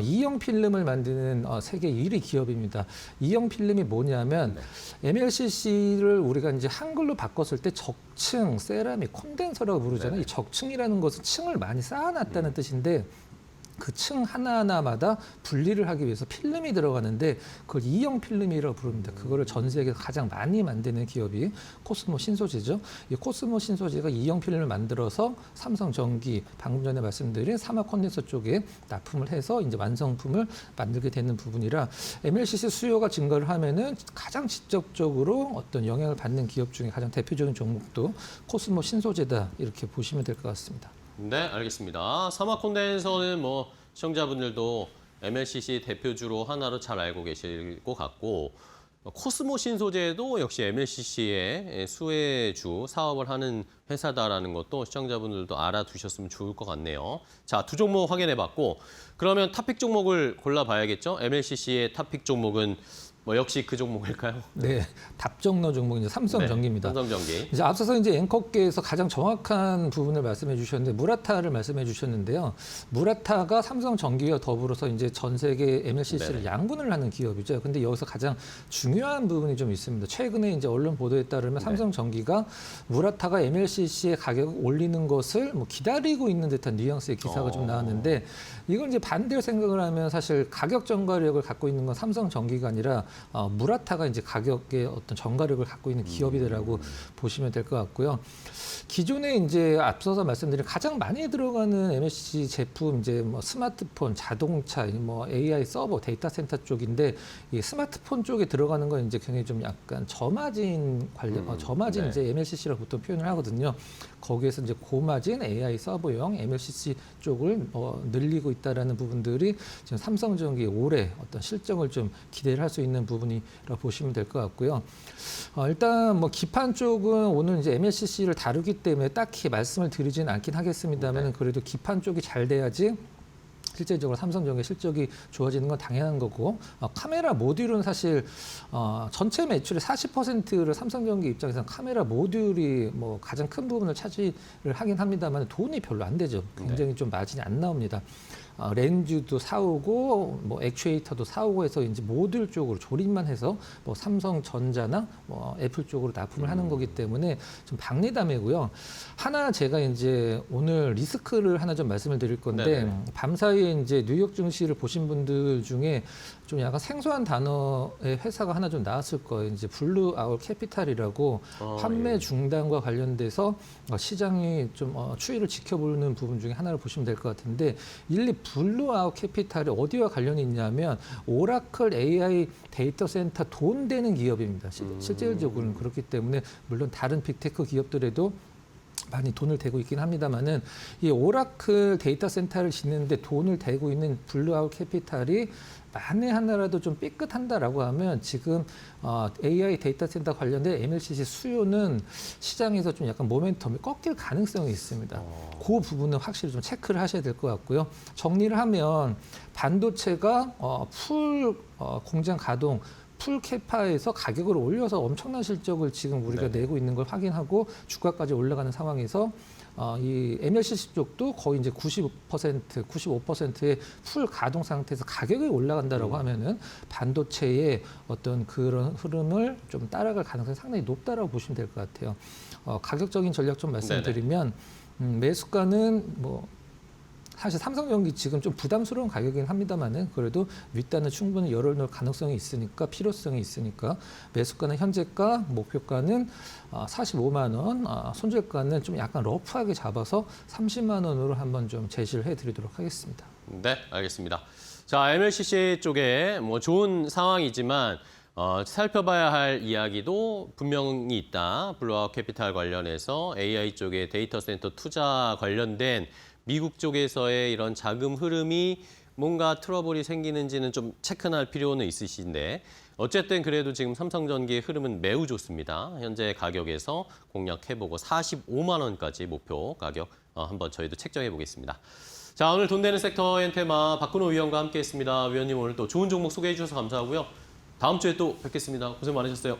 이형 필름을 만드는 세계 1위 기업입니다. 이형 필름이 뭐냐면 MLCC를 우리가 이제 한글로 바꿨을 때 적층, 세라믹, 콘덴서라고 부르잖아요. 이 적층이라는 것은 층을 많이 쌓아놨다는 뜻인데 그 층 하나하나마다 분리를 하기 위해서 필름이 들어가는데 그걸 이형 필름이라고 부릅니다. 그거를 전 세계에서 가장 많이 만드는 기업이 코스모 신소재죠. 이 코스모 신소재가 이형 필름을 만들어서 삼성전기, 방금 전에 말씀드린 사막 콘덴서 쪽에 납품을 해서 이제 완성품을 만들게 되는 부분이라 MLCC 수요가 증가를 하면은 가장 직접적으로 어떤 영향을 받는 기업 중에 가장 대표적인 종목도 코스모 신소재다 이렇게 보시면 될 것 같습니다. 네, 알겠습니다. 사막 콘덴서는 뭐 시청자분들도 MLCC 대표주로 하나로 잘 알고 계실 것 같고 코스모 신소재도 역시 MLCC의 수혜주 사업을 하는 회사다라는 것도 시청자분들도 알아두셨으면 좋을 것 같네요. 자, 두 종목 확인해봤고 그러면 탑픽 종목을 골라봐야겠죠? MLCC의 탑픽 종목은 뭐 역시 그 종목일까요? 네, 답정너 종목은 이제 삼성전기입니다. 네, 삼성전기. 이제 앞서서 이제 앵커께서 가장 정확한 부분을 말씀해 주셨는데 무라타를 말씀해 주셨는데요. 무라타가 삼성전기와 더불어서 이제 전 세계 MLCC를 양분을 하는 기업이죠. 근데 여기서 가장 중요한 부분이 좀 있습니다. 최근에 이제 언론 보도에 따르면 삼성전기가 무라타가 MLCC의 가격을 올리는 것을 뭐 기다리고 있는 듯한 뉘앙스의 기사가 좀 나왔는데 이건 이제 반대로 생각을 하면 사실 가격 전가력을 갖고 있는 건 삼성전기가 아니라 무라타가 이제 가격의 어떤 전가력을 갖고 있는 기업이라고 보시면 될 것 같고요. 기존에 이제 앞서서 말씀드린 가장 많이 들어가는 MLCC 제품 이제 뭐 스마트폰, 자동차, 뭐 AI 서버, 데이터 센터 쪽인데 이 스마트폰 쪽에 들어가는 건 이제 굉장히 좀 약간 저마진 관련, 저마진 네. 이제 MLCC라고 보통 표현을 하거든요. 거기에서 이제 고마진 AI 서버용 MLCC 쪽을 늘리고 있다라는 부분들이 지금 삼성전기 올해 어떤 실적을 좀 기대를 할 수 있는 부분이라고 보시면 될 것 같고요. 일단 뭐 기판 쪽은 오늘 이제 MLCC를 다루기 때문에 딱히 말씀을 드리지는 않긴 하겠습니다만 그래도 기판 쪽이 잘 돼야지 실제적으로 삼성전기 실적이 좋아지는 건 당연한 거고 카메라 모듈은 사실 전체 매출의 40%를 삼성전기 입장에서는 카메라 모듈이 뭐 가장 큰 부분을 차지를 하긴 합니다만 돈이 별로 안 되죠. 굉장히 좀 마진이 안 나옵니다. 렌즈도 사오고 뭐 액추에이터도 사오고 해서 이제 모듈 쪽으로 조립만 해서 뭐 삼성전자나 뭐 애플 쪽으로 납품을 하는 거기 때문에 좀 박리담이고요. 하나 제가 이제 오늘 리스크를 하나 좀 말씀을 드릴 건데 네네. 밤사이에 이제 뉴욕 증시를 보신 분들 중에 좀 약간 생소한 단어의 회사가 하나 좀 나왔을 거예요. 이제 블루 아울 캐피탈이라고 판매 예. 중단과 관련돼서 시장이 좀 추이를 지켜보는 부분 중에 하나를 보시면 될 것 같은데 일리 블루 아울 캐피탈이 어디와 관련이 있냐면 오라클 AI 데이터 센터 돈 되는 기업입니다. 실질적으로는 그렇기 때문에 물론 다른 빅테크 기업들에도 많이 돈을 대고 있긴 합니다만은 이 오라클 데이터 센터를 짓는데 돈을 대고 있는 블루아웃 캐피탈이 만에 하나라도 좀 삐끗한다라고 하면 지금 AI 데이터 센터 관련된 MLCC 수요는 시장에서 좀 약간 모멘텀이 꺾일 가능성이 있습니다. 그 부분은 확실히 좀 체크를 하셔야 될 것 같고요. 정리를 하면 반도체가 풀 공장 가동 풀 캐파에서 가격을 올려서 엄청난 실적을 지금 우리가 내고 있는 걸 확인하고 주가까지 올라가는 상황에서 이 MLCC 쪽도 거의 이제 90%, 95%의 풀 가동 상태에서 가격이 올라간다라고 하면은 반도체의 어떤 그런 흐름을 좀 따라갈 가능성이 상당히 높다라고 보시면 될 것 같아요. 가격적인 전략 좀 말씀드리면 매수가는 뭐 사실 삼성전기 지금 좀 부담스러운 가격이긴 합니다만은 그래도 윗단은 충분히 열어놓을 가능성이 있으니까 필요성이 있으니까 매수가는 현재가 목표가는 45만 원, 손절가는 좀 약간 러프하게 잡아서 30만 원으로 한번 좀 제시를 해드리도록 하겠습니다. 네, 알겠습니다. 자, MLCC 쪽에 뭐 좋은 상황이지만 살펴봐야 할 이야기도 분명히 있다. 블루아웃 캐피탈 관련해서 AI 쪽에 데이터 센터 투자 관련된 미국 쪽에서의 이런 자금 흐름이 뭔가 트러블이 생기는지는 좀 체크할 필요는 있으신데 어쨌든 그래도 지금 삼성전기의 흐름은 매우 좋습니다. 현재 가격에서 공략해보고 45만 원까지 목표 가격 한번 저희도 책정해 보겠습니다. 자, 오늘 돈 되는 섹터 엔테마 박근호 위원과 함께했습니다. 위원님 오늘 또 좋은 종목 소개해 주셔서 감사하고요. 다음 주에 또 뵙겠습니다. 고생 많으셨어요.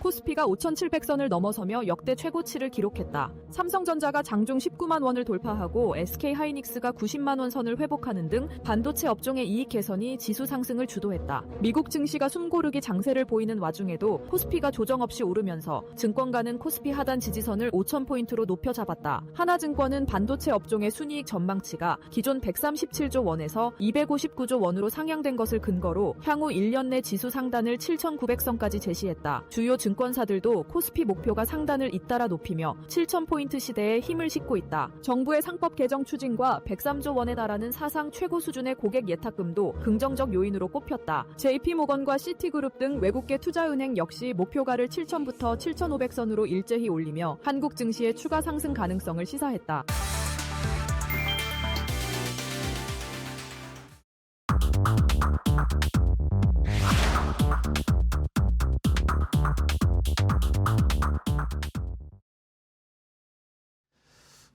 코스피가 5,700선을 넘어서며 역대 최고치를 기록했다. 삼성전자가 장중 19만 원을 돌파하고 SK하이닉스가 90만 원 선을 회복하는 등 반도체 업종의 이익 개선이 지수 상승을 주도했다. 미국 증시가 숨고르기 장세를 보이는 와중에도 코스피가 조정 없이 오르면서 증권가는 코스피 하단 지지선을 5,000포인트로 높여 잡았다. 하나증권은 반도체 업종의 순이익 전망치가 기존 137조 원에서 259조 원으로 상향된 것을 근거로 향후 1년 내 지수 상단을 7,900선까지 제시했다. 주요 증권 증권사들도 코스피 목표가 상단을 잇따라 높이며 7,000포인트 시대에 힘을 싣고 있다. 정부의 상법 개정 추진과 103조 원에 달하는 사상 최고 수준의 고객 예탁금도 긍정적 요인으로 꼽혔다. JP모건과 시티그룹 등 외국계 투자은행 역시 목표가를 7,000부터 7,500선으로 일제히 올리며 한국 증시의 추가 상승 가능성을 시사했다.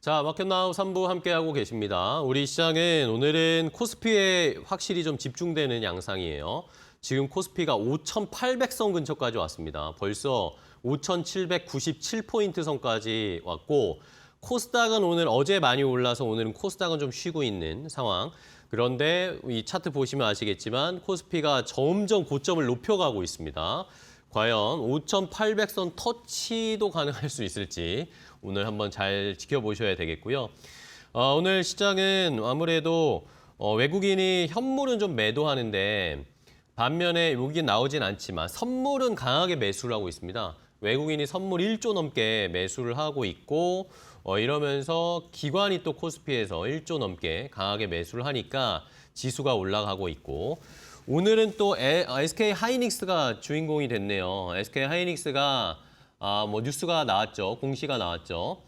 자, 마켓나우 3부 함께하고 계십니다. 우리 시장은 오늘은 코스피에 확실히 좀 집중되는 양상이에요. 지금 코스피가 5,800선 근처까지 왔습니다. 벌써 5,797포인트 선까지 왔고 코스닥은 오늘 어제 많이 올라서 오늘은 코스닥은 좀 쉬고 있는 상황. 그런데 이 차트 보시면 아시겠지만 코스피가 점점 고점을 높여가고 있습니다. 과연 5,800선 터치도 가능할 수 있을지 오늘 한번 잘 지켜보셔야 되겠고요. 오늘 시장은 아무래도 외국인이 현물은 좀 매도하는데 반면에 여기 나오진 않지만 선물은 강하게 매수를 하고 있습니다. 외국인이 선물 1조 넘게 매수를 하고 있고 이러면서 기관이 또 코스피에서 1조 넘게 강하게 매수를 하니까 지수가 올라가고 있고 오늘은 또 SK 하이닉스가 주인공이 됐네요. SK 하이닉스가 뭐 뉴스가 나왔죠. 공시가 나왔죠.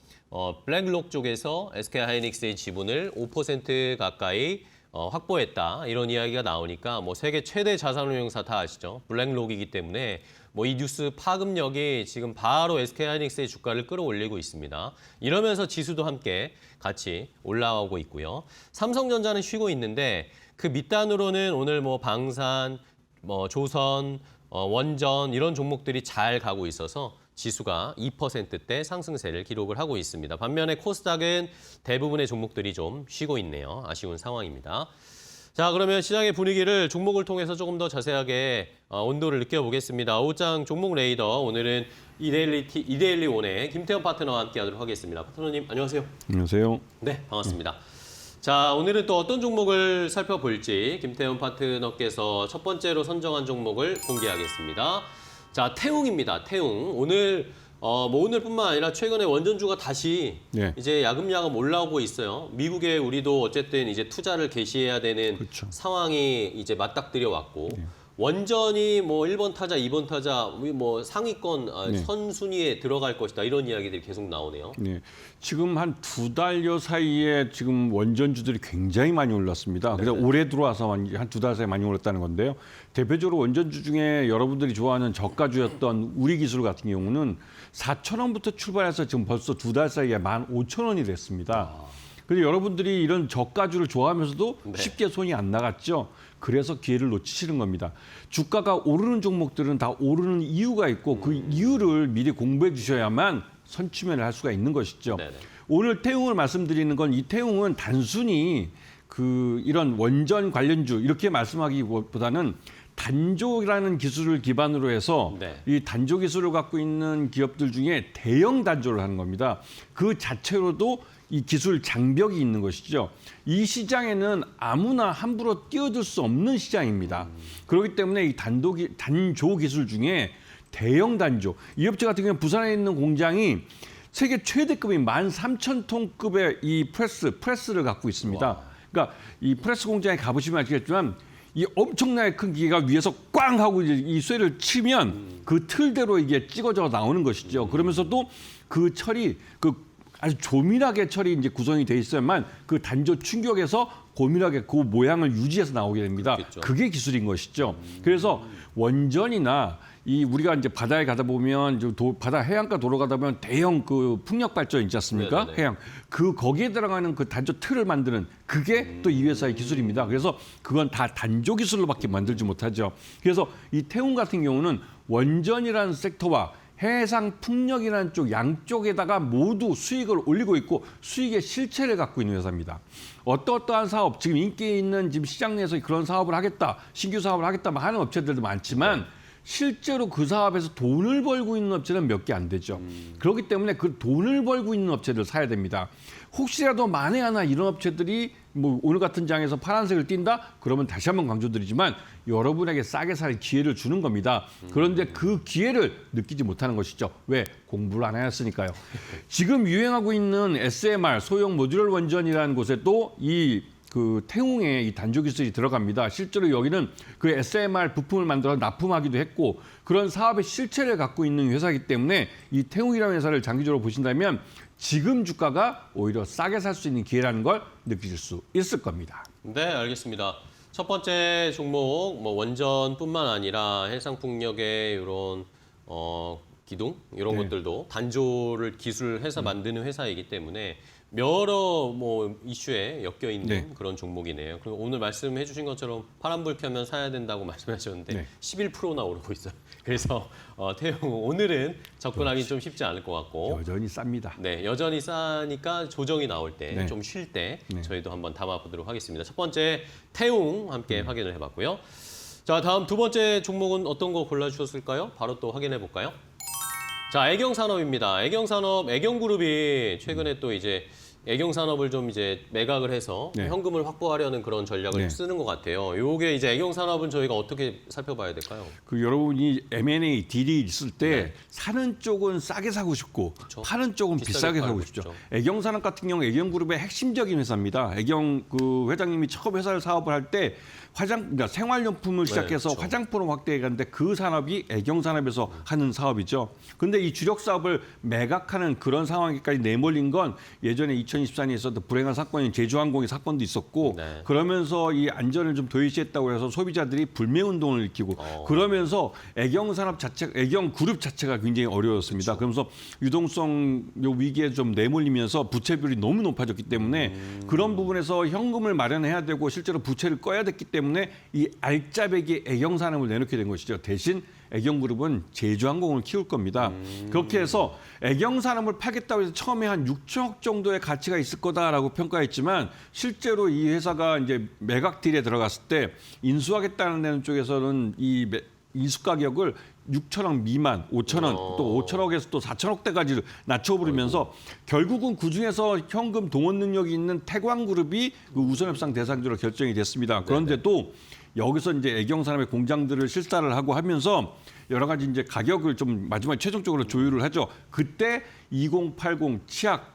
블랙록 쪽에서 SK 하이닉스의 지분을 5% 가까이 확보했다. 이런 이야기가 나오니까 뭐 세계 최대 자산운용사 다 아시죠. 블랙록이기 때문에 뭐 이 뉴스 파급력이 지금 바로 SK 하이닉스의 주가를 끌어올리고 있습니다. 이러면서 지수도 함께 같이 올라오고 있고요. 삼성전자는 쉬고 있는데 그 밑단으로는 오늘 뭐 방산, 뭐 조선, 원전 이런 종목들이 잘 가고 있어서 지수가 2%대 상승세를 기록을 하고 있습니다. 반면에 코스닥은 대부분의 종목들이 좀 쉬고 있네요. 아쉬운 상황입니다. 자, 그러면 시장의 분위기를 종목을 통해서 조금 더 자세하게 온도를 느껴보겠습니다. 오후장 종목 레이더 오늘은 이데일리 원의 김태현 파트너와 함께하도록 하겠습니다. 파트너님 안녕하세요. 안녕하세요. 네, 반갑습니다. 자, 오늘은 또 어떤 종목을 살펴볼지 김태현 파트너께서 첫 번째로 선정한 종목을 공개하겠습니다. 자, 태웅입니다. 태웅. 오늘 뭐 오늘뿐만 아니라 최근에 원전주가 다시 네. 이제 야금야금 올라오고 있어요. 미국에 우리도 어쨌든 이제 투자를 개시해야 되는 그렇죠. 상황이 이제 맞닥뜨려 왔고 원전이 뭐 1번 타자, 2번 타자 뭐 상위권 선순위에 들어갈 것이다. 이런 이야기들이 계속 나오네요. 네. 지금 한 2달여 사이에 지금 원전주들이 굉장히 많이 올랐습니다. 그래서 올해 들어와서 한 2달 사이에 많이 올랐다는 건데요. 대표적으로 원전주 중에 여러분들이 좋아하는 저가주였던 우리기술 같은 경우는 4,000원부터 출발해서 지금 벌써 2달 사이에 15,000원이 됐습니다. 그래서 여러분들이 이런 저가주를 좋아하면서도 쉽게 손이 안 나갔죠. 그래서 기회를 놓치시는 겁니다. 주가가 오르는 종목들은 다 오르는 이유가 있고 그 이유를 미리 공부해 주셔야만 선취면을 할 수가 있는 것이죠. 네네. 오늘 태웅을 말씀드리는 건 이 태웅은 단순히 이런 원전 관련주 이렇게 말씀하기보다는 단조라는 기술을 기반으로 해서 이 단조 기술을 갖고 있는 기업들 중에 대형 단조를 하는 겁니다. 그 자체로도 이 기술 장벽이 있는 것이죠. 이 시장에는 아무나 함부로 뛰어들 수 없는 시장입니다. 그렇기 때문에 이 단조 기술 중에 대형 단조, 이 업체 같은 경우는 부산에 있는 공장이 세계 최대급인 13,000톤급의 이 프레스를 갖고 있습니다. 그러니까 이 프레스 공장에 가보시면 아시겠지만 이 엄청나게 큰 기계가 위에서 꽝 하고 이 쇠를 치면 그 틀대로 이게 찍어져 나오는 것이죠. 그러면서도 그 철이 아주 조밀하게 철이 이제 구성이 돼 있어야만 그 단조 충격에서 고밀하게 그 모양을 유지해서 나오게 됩니다. 그렇겠죠. 그게 기술인 것이죠. 그래서 원전이나 우리가 이제 바다에 가다 보면 바다 해안가 도로 가다 보면 대형 그 풍력 발전 있지 않습니까? 네네네. 해양 거기에 들어가는 그 단조 틀을 만드는 그게 또 이 회사의 기술입니다. 그래서 그건 다 단조 기술로밖에 만들지 못하죠. 그래서 이 태웅 같은 경우는 원전이라는 섹터와 해상 풍력이라는 쪽 양쪽에다가 모두 수익을 올리고 있고 수익의 실체를 갖고 있는 회사입니다. 어떠한 사업, 지금 인기 있는 지금 시장 내에서 그런 사업을 하겠다, 신규 사업을 하겠다 하는 업체들도 많지만 실제로 그 사업에서 돈을 벌고 있는 업체는 몇 개 안 되죠. 그렇기 때문에 그 돈을 벌고 있는 업체들 사야 됩니다. 혹시라도 만에 하나 이런 업체들이 뭐 오늘 같은 장에서 파란색을 띈다? 그러면 다시 한번 강조드리지만 여러분에게 싸게 살 기회를 주는 겁니다. 그런데 그 기회를 느끼지 못하는 것이죠. 왜? 공부를 안 해왔으니까요. 지금 유행하고 있는 SMR, 소형 모듈 원전이라는 곳에도 그 태웅의 이 단조 기술이 들어갑니다. 실제로 여기는 그 SMR 부품을 만들어 납품하기도 했고 그런 사업의 실체를 갖고 있는 회사이기 때문에 이 태웅이라는 회사를 장기적으로 보신다면 지금 주가가 오히려 싸게 살 수 있는 기회라는 걸 느끼실 수 있을 겁니다. 네, 알겠습니다. 첫 번째 종목, 뭐 원전뿐만 아니라 해상풍력의 이런 기둥 이런 네. 것들도 단조를 기술해서 만드는 회사이기 때문에 여러 뭐 이슈에 엮여 있는 네. 그런 종목이네요. 그리고 오늘 말씀해 주신 것처럼 파란불 켜면 사야 된다고 말씀하셨는데 네. 11%나 오르고 있어요. 그래서 태용 오늘은 접근하기 좀 쉽지 않을 것 같고 여전히 쌉니다. 네, 여전히 싸니까 조정이 나올 때, 네. 좀 쉴 때 네. 저희도 한번 담아보도록 하겠습니다. 첫 번째 태웅 함께 확인을 해봤고요. 자, 다음 두 번째 종목은 어떤 거 골라주셨을까요? 바로 또 확인해 볼까요? 자, 애경산업입니다. 애경산업, 애경그룹이 최근에 또 이제 애경산업을 좀 이제 매각을 해서 네. 현금을 확보하려는 그런 전략을 네. 쓰는 것 같아요. 요게 이제 애경산업은 저희가 어떻게 살펴봐야 될까요? 그 여러분이 M&A 딜이 있을 때 네. 사는 쪽은 싸게 사고 싶고 그쵸. 파는 쪽은 비싸게 비싸게 사고 팔고 싶죠. 싶죠. 애경산업 같은 경우 애경그룹의 핵심적인 회사입니다. 애경 그 회장님이 처음 회사를 사업을 할 때 그러니까 생활용품을 시작해서 그쵸. 화장품으로 확대해 갔는데 그 산업이 애경산업에서 하는 사업이죠. 근데 이 주력 사업을 매각하는 그런 상황까지 내몰린 건 예전에 2024년에 있었던 불행한 사건인 제주항공의 사건도 있었고 네. 그러면서 이 안전을 좀 도외시했다고 해서 소비자들이 불매 운동을 일으키고 그러면서 애경산업 자체, 애경그룹 자체가 굉장히 어려웠습니다. 그러면서 유동성 요 위기에 좀 내몰리면서 부채비율이 너무 높아졌기 때문에 그런 부분에서 현금을 마련해야 되고 실제로 부채를 꺼야 됐기 때문에 이 알짜배기 애경산업을 내놓게 된 것이죠. 대신 애경그룹은 제주항공을 키울 겁니다. 그렇게 해서 애경산업을 파겠다고 해서 처음에 한 6천억 정도의 가치가 있을 거다라고 평가했지만 실제로 이 회사가 이제 매각 딜에 들어갔을 때 인수하겠다는 데는 쪽에서는 이 인수 가격을 6천억 미만, 5천원, 또 5천억에서 또 4천억대까지 낮춰부르면서 결국은 그중에서 현금 동원 능력이 있는 태광그룹이 그 우선협상 대상자로 결정이 됐습니다. 그런데도 여기서 이제 애경산업의 공장들을 실사를 하고 하면서 여러 가지 이제 가격을 좀 마지막에 최종적으로 조율을 하죠. 그때 2080 치약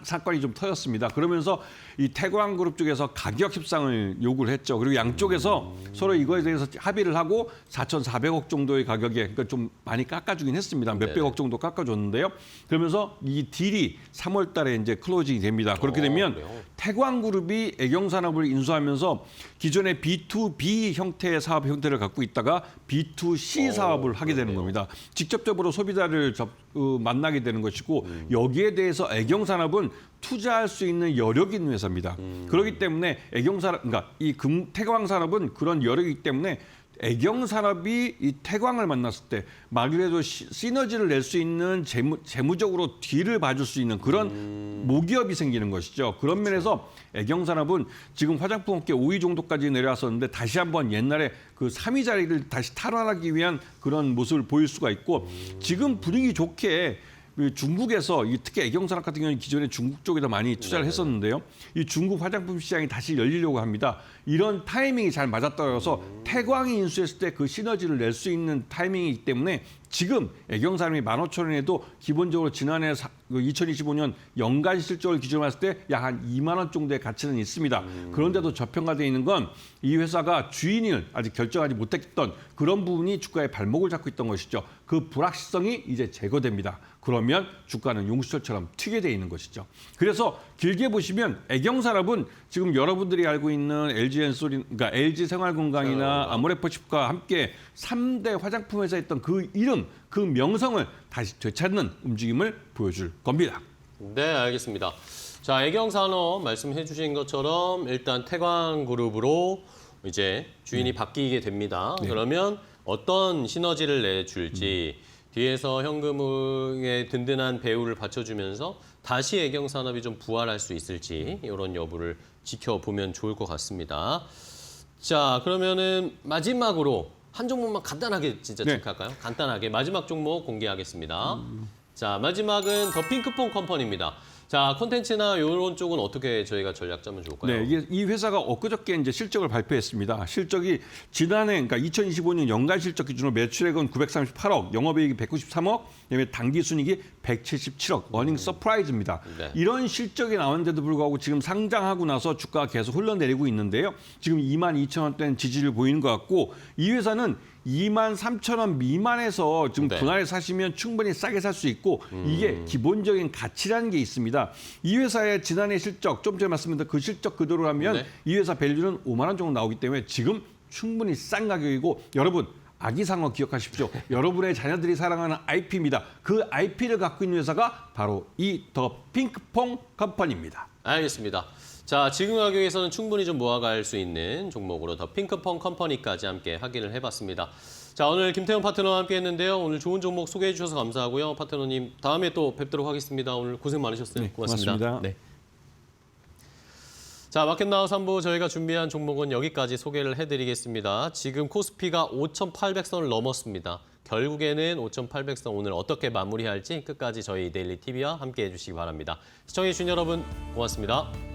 사건이 좀 터졌습니다. 그러면서 이 태광그룹 쪽에서 가격 협상을 요구를 했죠. 그리고 양쪽에서 서로 이거에 대해서 합의를 하고 4,400억 정도의 가격에 그러니까 좀 많이 깎아주긴 했습니다. 몇백억 정도 깎아줬는데요. 그러면서 이 딜이 3월 달에 이제 클로징이 됩니다. 그렇게 되면 그래요? 태광그룹이 애경산업을 인수하면서 기존의 B2B 형태의 사업 형태를 갖고 있다가 B2C 사업을 하게 되는 겁니다. 직접적으로 소비자를 만나게 되는 것이고 여기에 대해서 애경산업은 투자할 수 있는 여력이 있는 회사입니다. 그렇기 때문에 애경산업, 그러니까 이 태광산업은 그런 여력이기 때문에 애경산업이 이 태광을 만났을 때 말 그대로 시너지를 낼 수 있는 재무적으로 뒤를 봐줄 수 있는 그런 모기업이 생기는 것이죠. 그런 면에서 애경산업은 지금 화장품 업계 5위 정도까지 내려왔었는데 다시 한번 옛날에 그 3위 자리를 다시 탈환하기 위한 그런 모습을 보일 수가 있고 지금 분위기 좋게 중국에서 특히 애경산업 같은 경우는 기존에 중국 쪽에다 많이 투자를 했었는데요. 이 중국 화장품 시장이 다시 열리려고 합니다. 이런 타이밍이 잘 맞아떨어져서 태광이 인수했을 때 그 시너지를 낼 수 있는 타이밍이기 때문에 지금 애경산업이 15,000원에도 기본적으로 지난해 2025년 연간 실적을 기준으로 했을 때 약 한 2만 원 정도의 가치는 있습니다. 그런데도 저평가되어 있는 건 이 회사가 주인을 아직 결정하지 못했던 그런 부분이 주가의 발목을 잡고 있던 것이죠. 그 불확실성이 이제 제거됩니다. 그러면 주가는 용수철처럼 튀게 돼 있는 것이죠. 그래서 길게 보시면 애경산업은 지금 여러분들이 알고 있는 LG엔솔, 그러니까 LG생활건강이나 아모레퍼십과 함께 3대 화장품 회사였던 그 이름, 그 명성을 다시 되찾는 움직임을 보여줄 겁니다. 네, 알겠습니다. 자, 애경산업 말씀해 주신 것처럼 일단 태광그룹으로 이제 주인이 바뀌게 됩니다. 그러면 어떤 시너지를 내줄지 뒤에서 현금의 든든한 배후를 받쳐주면서 다시 애경산업이 좀 부활할 수 있을지 이런 여부를 지켜보면 좋을 것 같습니다. 자, 그러면은 마지막으로 한 종목만 간단하게 진짜 체크할까요? 간단하게 마지막 종목 공개하겠습니다. 자, 마지막은 더 핑크퐁 컴퍼니입니다. 자, 콘텐츠나 이런 쪽은 어떻게 저희가 전략 짜면 좋을까요? 네, 이게 이 회사가 엊그저께 이제 실적을 발표했습니다. 실적이 지난해, 그러니까 2025년 연간 실적 기준으로 매출액은 938억, 영업이익이 193억, 그다음에 당기순이익이 177억, 어닝 서프라이즈입니다. 네. 이런 실적이 나왔는데도 불구하고 지금 상장하고 나서 주가가 계속 흘러내리고 있는데요. 지금 22,000원대는 지지를 보이는 것 같고, 이 회사는 23,000원 미만에서 지금 네. 분할에 사시면 충분히 싸게 살 수 있고 이게 기본적인 가치라는 게 있습니다. 이 회사의 지난해 실적, 좀 전에 말씀드린 그 실적 그대로라면 네. 이 회사 밸류는 5만 원 정도 나오기 때문에 지금 충분히 싼 가격이고 여러분 아기상어 기억하십시오. 여러분의 자녀들이 사랑하는 IP입니다. 그 IP를 갖고 있는 회사가 바로 이 더 핑크퐁 컴퍼니입니다. 알겠습니다. 자, 지금 가격에서는 충분히 좀 모아갈 수 있는 종목으로 더 핑크퐁 컴퍼니까지 함께 확인을 해봤습니다. 자, 오늘 김태형 파트너와 함께 했는데요. 오늘 좋은 종목 소개해 주셔서 감사하고요. 파트너님, 다음에 또 뵙도록 하겠습니다. 오늘 고생 많으셨어요. 네, 고맙습니다. 고맙습니다. 네. 자, 마켓나우 3부 저희가 준비한 종목은 여기까지 소개를 해드리겠습니다. 지금 코스피가 5,800선을 넘었습니다. 결국에는 5,800선 오늘 어떻게 마무리할지 끝까지 저희 데일리 TV와 함께 해주시기 바랍니다. 시청해주신 여러분 고맙습니다.